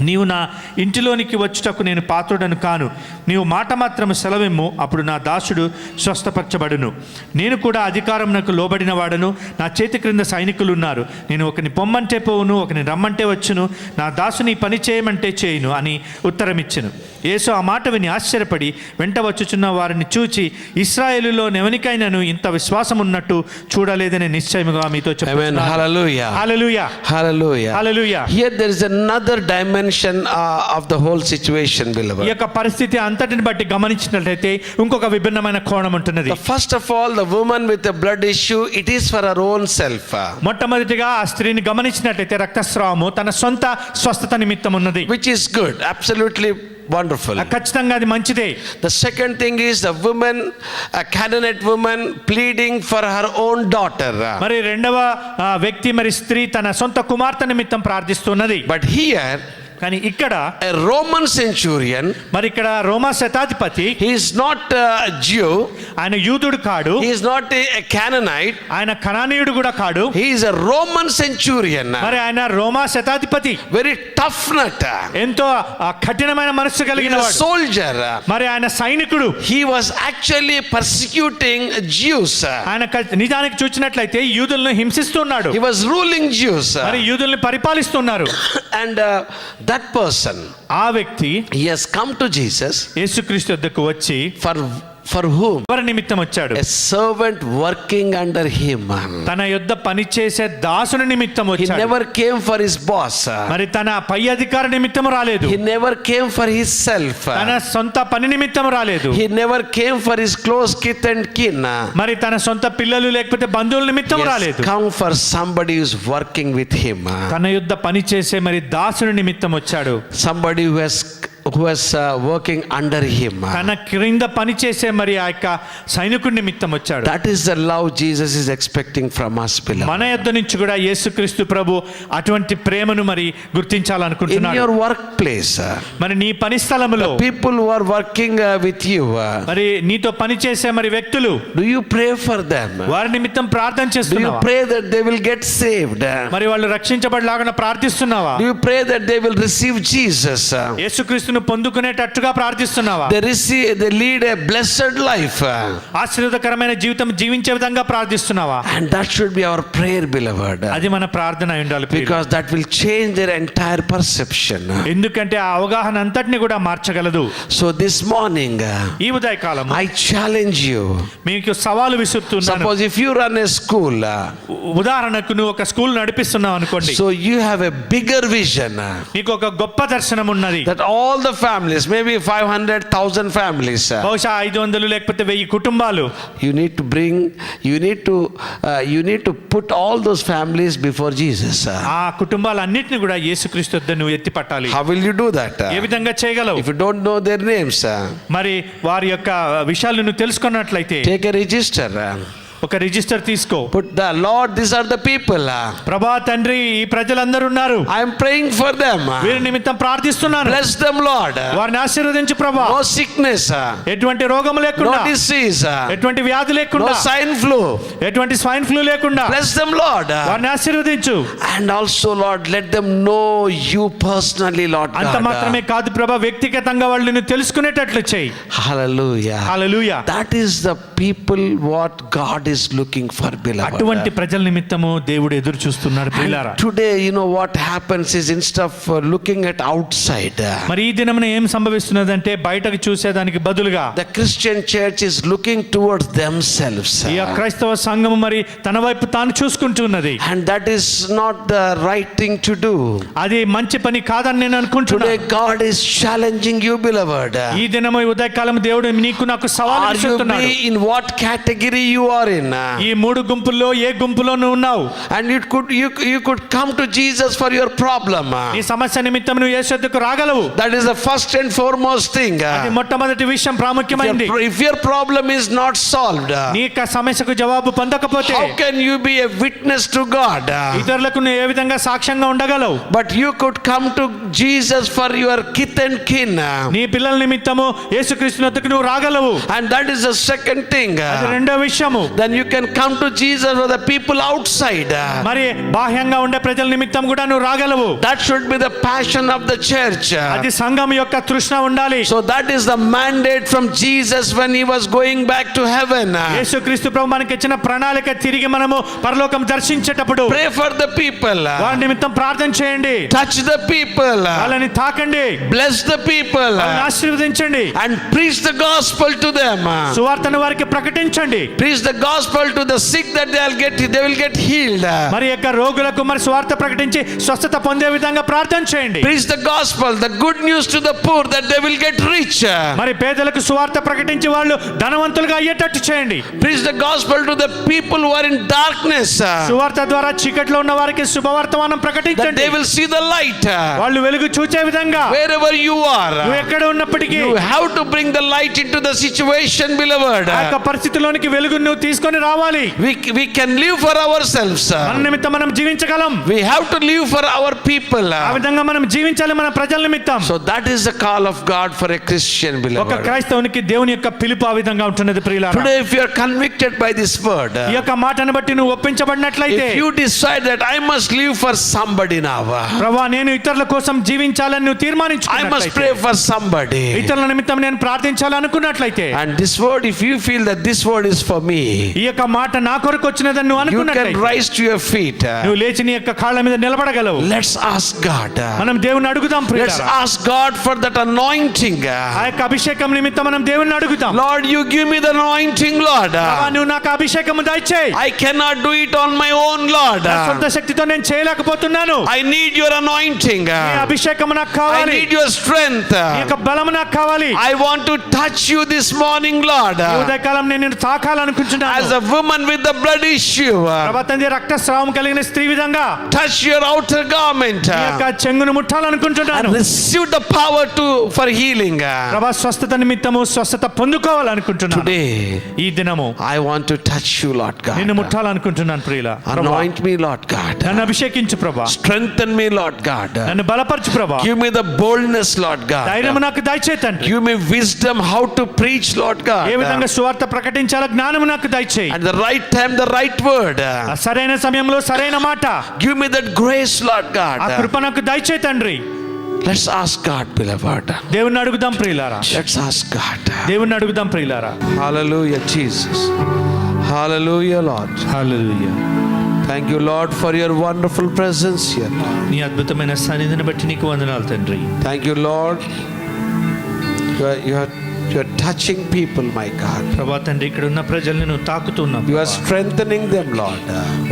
నీవు నా ఇంటిలోనికి వచ్చుటకు నేను పాత్రుడను కాను. నీవు మాట మాత్రము సెలవిమ్ము, అప్పుడు నా దాసుడు స్వస్థపరచబడును. నేను కూడా అధికారమునకు లోబడిన వాడను, నా చేతి క్రింద సైనికులు ఉన్నారు. నేను ఒకని పొమ్మంటే పోవును, ఒకని రమ్మంటే వచ్చును, నా దాసుని పని చేయమంటే చేయును అని ఉత్తరమిచ్చెను. యేసు ఆ మాట విని ఆశ్చర్యపడి వెంట వచ్చుచున్న వారిని చూచి, ఇశ్రాయేలులో నెవనికైనాను ఇంత విశ్వాసం ఉన్నట్టు చూడలేదని నిశ్చయముగా మీతో చెప్తున్నాను. Hallelujah. Hallelujah. Hallelujah. Hallelujah. Here there is another dimension of the whole situation, ఈ beloved. యొక్క పరిస్థితి అంతటిని బట్టి గమనించినట్లయితే ఇంకొక విభిన్నమైన కోణం ఉంటున్నది. First of all, the woman with the blood issue, it is for her own self. మొట్టమొదటిగా ఆ స్త్రీని గమనించినట్లయితే రక్తస్రావము తన సొంత స్వస్థత నిమిత్తం ఉన్నది. Which is good, absolutely wonderful. ఖచ్చితంగా అది మంచిదే. The second thing is the woman, a Canaanite woman, pleading for her own daughter. మరి రెండవ వ్యక్తి మరి స్త్రీ తన సొంత కుమార్తె నిమిత్తం ప్రార్థిస్తున్నది. But here, కానీ ఇక్కడ a Roman centurion, మరి ఇక్కడ రోమా శతాధిపతి, he is not a Jew, ఆయన యూదుడు కాడు, he is not a Canaanite, ఆయన కనానీయుడు కూడా కాడు, he is a Roman centurion. మరి ఆయన రోమా శతాధిపతి, Very tough nut. ఎంతో కఠినమైన మనస్సు He కలిగిన is a వాడు, soldier. మరి ఆయన సైనికుడు. He was actually persecuting Jews. ఆయన నిజానికి చూసినట్లయితే యూదులను హింసిస్తున్నాడు, He was ruling Jews. మరి యూదుల్ని పరిపాలిస్తున్నారు. And that person, ఆ వ్యక్తి he has come to Jesus యేసుక్రీస్తు వద్దకు వచ్చి for whom? ఎవరి నిమిత్తం వచ్చాడు? A servant working under him. తన యొద్ద పనిచేసే దాసుని నిమిత్తం He వచ్చాడు. never came for his boss. మరి తన పై అధికారి నిమిత్తం రాలేదు. He never came for himself. తన సొంత పని నిమిత్తం రాలేదు. He never came for his close kith and kin. మరి తన సొంత పిల్లలు లేకపోతే బంధువుల నిమిత్తం He has రాలేదు. come for somebody who is working with him. తన యొద్ద పనిచేసే మరి దాసుని నిమిత్తం వచ్చాడు. Somebody who was working under him. తన క్రింద పనిచేసే మరి ఆ యొక్క సైనికుడి నిమిత్తం వచ్చాడు. That is the love Jesus is expecting from us, beloved. మన యొద్ద నుంచి కూడా యేసుక్రీస్తు ప్రభు అటువంటి ప్రేమను మరి In గుర్తించాలనుకుంటున్నాడు. your workplace, మరి నీ పని స్థలములో people who are working with you, మరి నీతో పనిచేసే మరి వ్యక్తులు, do you pray for them? వారి నిమిత్తం ప్రార్థన Do you చేస్తున్నావా? pray that they will get saved? మరి వాళ్ళు రక్షించబడలాగా ప్రార్థిస్తున్నావా? Do you pray that they will receive Jesus? యేసుక్రీస్తును పొందుకునేటట్టుగా ప్రార్థిస్తున్నావా? They lead a blessed life. ఆశీర్వాదకరమైన జీవితం జీవించే విధంగా ప్రార్థిస్తున్నావా? And that should be our prayer, beloved. అది మన ప్రార్థన అయి ఉండాలి. Because that will change their entire perception. ఎందుకంటే ఆ అవగాహన అంతటిని కూడా మార్చగలదు. So this morning, ఈ ఉదయకాలం I challenge you. మీకు సవాలు విసురుతున్నాను. Suppose if you run a school, ఉదాహరణకు నువ్వు ఒక స్కూల్ నడిపిస్తున్నావు అనుకోండి. so you have a bigger vision నీకు ఒక గొప్ప దర్శనం ఉన్నది. that all the families, maybe 500,000 families. బహుశా 500 లేకపోతే 1000 కుటుంబాలు. You need to put all those families before Jesus. ఆ కుటుంబాలన్నిటిని కూడా యేసుక్రీస్తు వద్ద నువ్వు ఎత్తి పట్టాలి. How will you do that? ఏ విధంగా చేయగలవు? If you don't know their names, మరి వారి యొక్క విషయాలు నువ్వు తెలుసుకున్నట్లయితే take a register. ఒక రిజిస్టర్ తీసుకో. Put the Lord, these are the people. ప్రభా తండ్రి, ఈ ప్రజలందరూ ఉన్నారు, I am praying for them. వీరి నిమిత్తం ప్రార్థిస్తున్నాను. Bless them, Lord. వారిని ఆశీర్వదించు ప్రభా. No sickness, ఎటువంటి రోగము లేకుండా, no disease, ఎటువంటి వ్యాధి no లేకుండా, swine flu. ఎటువంటి స్వైన్ ఫ్లూ లేకుండా Bless them, Lord. వారిని ఆశీర్వదించు. And also, Lord, let them know you personally, Lord అంత God. మాత్రమే కాదు ప్రభా, వ్యక్తిగతంగా వాళ్ళు నిన్ను తెలుసుకునేటట్లు చేయి. Hallelujah. Hallelujah. That is the people what God is looking for, beloved. అటువంటి ప్రజల నిమిత్తము దేవుడు ఎదురు చూస్తున్నాడు ప్రియులారా. Today, you know what happens is instead of looking at outside, మరి ఈ దినమున ఏం సంభవిస్తున్నదంటే బయటకు చూసేదానికి బదులుగా the Christian church is looking towards themselves. ఈ క్రైస్తవ సంఘము మరి తన వైపు తాను చూసుకుంటున్నది. And that is not the right thing to do. అది మంచి పని కాదని నేను అనుకుంటున్నాను. Today God is challenging you, beloved. ఈ దినము ఉదయకాలం దేవుడు నీకు నాకు సవాలు Are you విసురుతున్నాడు. be in what category you are in? ఈ 3 గుంపుల్లో ఏ గుంపులో నువ్వు ఉన్నావు? And you could come to Jesus for your problem. ఈ సమస్య నిమిత్తం నువ్వు యేసు వద్దకు రాగలవు. That is the first and foremost thing. అది మొట్టమొదటి విషయం, ప్రాముఖ్యమైనది. If your problem is not solved, నీ యొక్క సమస్యకు జవాబు పొందకపోతే how can you be a witness to God? ఇతరులకు నువ్వు ఏ విధంగా సాక్ష్యంగా ఉండగలవు? But you could come to Jesus for your kith and kin. నీ పిల్లల నిమిత్తము యేసుక్రీస్తు వద్దకు నువ్వు రాగలవు. And that is the second thing. అది రెండో విషయము. Then you can come to Jesus for the people outside. మరి బాహ్యంగా ఉండే ప్రజల నిమిత్తం కూడా నువ్వు రాగలవు. That should be the passion of the church. అది సంఘం యొక్క తృష్ణ ఉండాలి. So that is the mandate from Jesus when he was going back to heaven. యేసుక్రీస్తు ప్రభు మనకి ఇచ్చిన ప్రణాళిక, తిరిగి మనము పరలోకం దర్శించేటప్పుడు Pray for the people. వారి నిమిత్తం ప్రార్థన చేయండి. Touch the people. వాళ్ళని తాకండి. Bless the people. వాళ్ళని ఆశీర్వదించండి. And preach the gospel to them. సువార్తను వారికి ప్రకటించండి. Preach the gospel to the sick that they will get healed. మరి యొక్క రోగులకు మరి సువార్త ప్రకటించి స్వస్థత పొందే విధంగా ప్రార్థన చేయండి. Preach the gospel, the good news to the poor that they will get rich. మరి పేదలకు సువార్త ప్రకటించి వాళ్ళు ధనవంతులుగా అయ్యేటట్టు చేయండి. Preach the gospel to the people who are in darkness. సువార్త ద్వారా చీకట్లో ఉన్న వారికి శుభవర్తమానం That ప్రకటించండి. they will see the light. వాళ్ళు వెలుగు చూచే విధంగా Wherever you are, నువ్వు ఎక్కడ ఉన్నప్పటికీ you have to bring the light into the situation, beloved. ఆ యొక్క పరిస్థితిలోనికి వెలుగు నువ్వు తీసుకొని రావాలి. We can live for ourselves. మన నిమిత్తం మనం జీవించగలం. We have to live for our people. ఆ విధంగా మనం జీవించాలి మన ప్రజల నిమిత్తం. So that is the call of God for a Christian, ఒక beloved. క్రైస్తవునికి దేవుని యొక్క పిలుపు ఆ విధంగా ఉంటున్నది ప్రియులారా. Today if you are convicted by this word, ఈ యొక్క మాటను బట్టి నువ్వు ఒప్పించబడినట్లయితే, if you decide that I must live for somebody now, ప్రభువా నేను ఇతరుల కోసం జీవించాలని నువ్వు I must తీర్మానించుకున్నట్లయితే, pray for somebody, ఇతరుల నిమిత్తం నేను ప్రార్థించాలనుకున్నట్లయితే, and this word, if you feel that this word is for me, ఈ యొక్క మాట నా కొరకు వచ్చినదని నువ్వు you can అనుకున్నట్లయితే, rise to your feet. నువ్వు లేచి నీ యొక్క కాళ్ళ మీద నిలబడగలవు. Let's ask God. మనం దేవుని అడుగుదాం Let's ప్రియులారా. ask God for that anointing. ఆ యొక్క అభిషేకం నిమిత్తం మనం దేవుని అడుగుతాం. Lord, you give me the anointing, Lord. ప్రభువా నువ్వు నాకు అభిషేకం దయచేయి. I cannot do it on my own, Lord. నా సొంత శక్తితో నేను చేయలేకపోతున్నాను. I need your anointing. నీ అభిషేకం నాకు I కావాలి. need your strength. నీ యొక్క బలం నాకు కావాలి. I want to touch you this morning, Lord. ఈ ఉదయకాలం నేను నిన్ను తాకాలనుకుంటున్నాను. As a woman with the blood issue, ప్రభువా తండ్రి రక్తస్రావం కలిగిన స్త్రీ విధంగా touch your outer garment నీ యొక్క చెంగును ముట్టాలనుకుంటున్నాను. and receive the power for healing. ప్రభువా స్వస్థత నిమిత్తము స్వస్థత పొందుకోవాలనుకుంటున్నాను. Today, ఈ దినము I want to touch you, Lord నిన్ను God. ముట్టాలనుకుంటున్నాను ప్రియులా. Anoint me, Lord God. నన్ను అభిషేకించు ప్రభా. Strengthen me, Lord God. నన్ను బలపరచు ప్రభా. Give me the boldness, Lord God. ధైర్యము నాకు దయచేయి తండ్రి. Give me wisdom how to preach, Lord God. ఏ విధంగా సువార్త ప్రకటించాలో జ్ఞానము నాకు దయచేయి. At the right time, the right word. ఆ సరైన సమయంలో సరైన మాట. Give me that grace, Lord God. ఆ కృప నాకు దయచేయి తండ్రి. Let's ask God, beloved. దేవుణ్ణి అడుగుదాం ప్రియులారా. Let's ask God. దేవుణ్ణి అడుగుదాం ప్రియులారా. Hallelujah, Jesus. Hallelujah, Lord. Hallelujah. Thank you, Lord, for your wonderful presence here. నీ అద్భుతమైన సన్నిధిని బట్టి నీకు వందనాలు తండ్రి. Thank you, Lord. You have You're touching people, my God. ప్రభా తండ్రి ఇక్కడ ఉన్న ప్రజల్ని నువ్వు తాకుతున్నావు, You are strengthening them, Lord.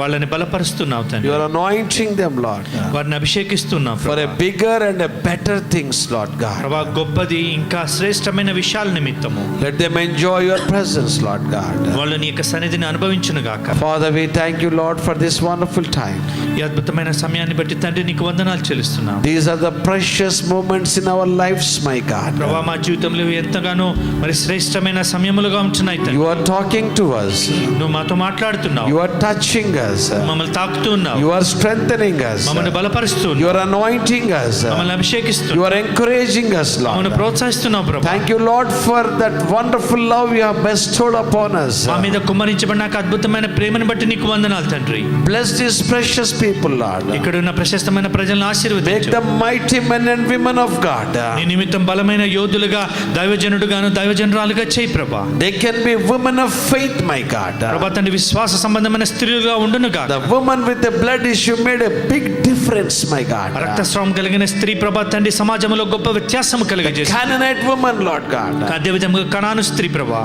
వాళ్ళని బలపరుస్తున్నావు తండ్రి, You are anointing them, Lord, వారిని అభిషేకిస్తున్నావు for a ప్రభా. bigger and a better things, Lord God. ప్రభా గొప్పది ఇంకా శ్రేష్టమైన విషయాల నిమిత్తము Let them enjoy your presence, Lord God. వాళ్ళు నీ యొక్క సన్నిధిని అనుభవించును గాక. Father, we thank you, Lord, for this wonderful time. ఈ అద్భుతమైన సమయాన్ని బట్టి తండ్రి నీకు వందనాలు చెల్లిస్తున్నాం. These are the precious moments in our lives, my God. ప్రభా మా జీవితంలో ఎంతగానో మరి శ్రేష్టమైన సమయములుగా ఉంటున్నాయి తండ్రి. You are talking to us. నువ్వు మాతో మాట్లాడుతున్నావు, You are touching us. మమ్మల్ని తాకుతూ ఉన్నావు, You are strengthening us. మమ్మల్ని బలపరుస్తూ You are anointing us. మమ్మల్ని అభిషేకిస్తూ You are encouraging us, మమ్మల్ని Lord. ప్రోత్సహిస్తున్నావు ప్రభా. Thank you, Lord, for that wonderful love you have bestowed upon us. మా మీద కుమ్మరించబడిన అద్భుతమైన ప్రేమను బట్టి నీకు వందనాలు తండ్రి. Bless these precious people, Lord. ఇక్కడ ఉన్న ప్రశస్తమైన ప్రజలను Make ఆశీర్వదించు. them mighty men and women of God. నీ నిమిత్తం బలమైన యోధులుగా దైవజనుడుగాను దైవజనురాలుగా చేయి ప్రభా. They can be women of faith, my God. ప్రభా తండ్రి విశ్వాస సంబంధమైన స్త్రీలుగా ఉండును గాక. The woman with the blood issue made a big difference, my God. రక్తస్రావం కలిగిన స్త్రీ ప్రభా తండ్రి సమాజంలో గొప్ప వ్యత్యాసం కలిగజేసి, Canaanite woman, Lord God. అదేవిధంగా కనాను స్త్రీ ప్రభా,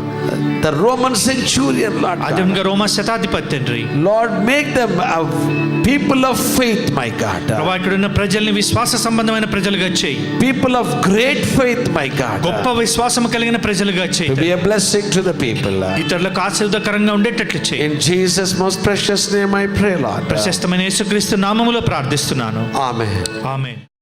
The Roman centurion, Lord God. అదేవిధంగా రోమా శతాధిపతి తండ్రి. Lord, make them people of faith, my God. ప్రభా ఇక్కడ ఉన్న ప్రజల్ని విశ్వాస సంబంధమైన ప్రజలుగా చేయి. People of great faith, my God. గొప్ప విశ్వాసం కలిగిన ప్రజలుగా చేయి. To be a blessing to the people. ఇతరులకు ఆశీర్వాదకరంగా ఉండేటట్లు చేయి. In Jesus' most precious name I pray, Lord. ప్రశస్తమైన యేసుక్రీస్తు నామములో ప్రార్థిస్తున్నాను. Amen. ఆమేన్.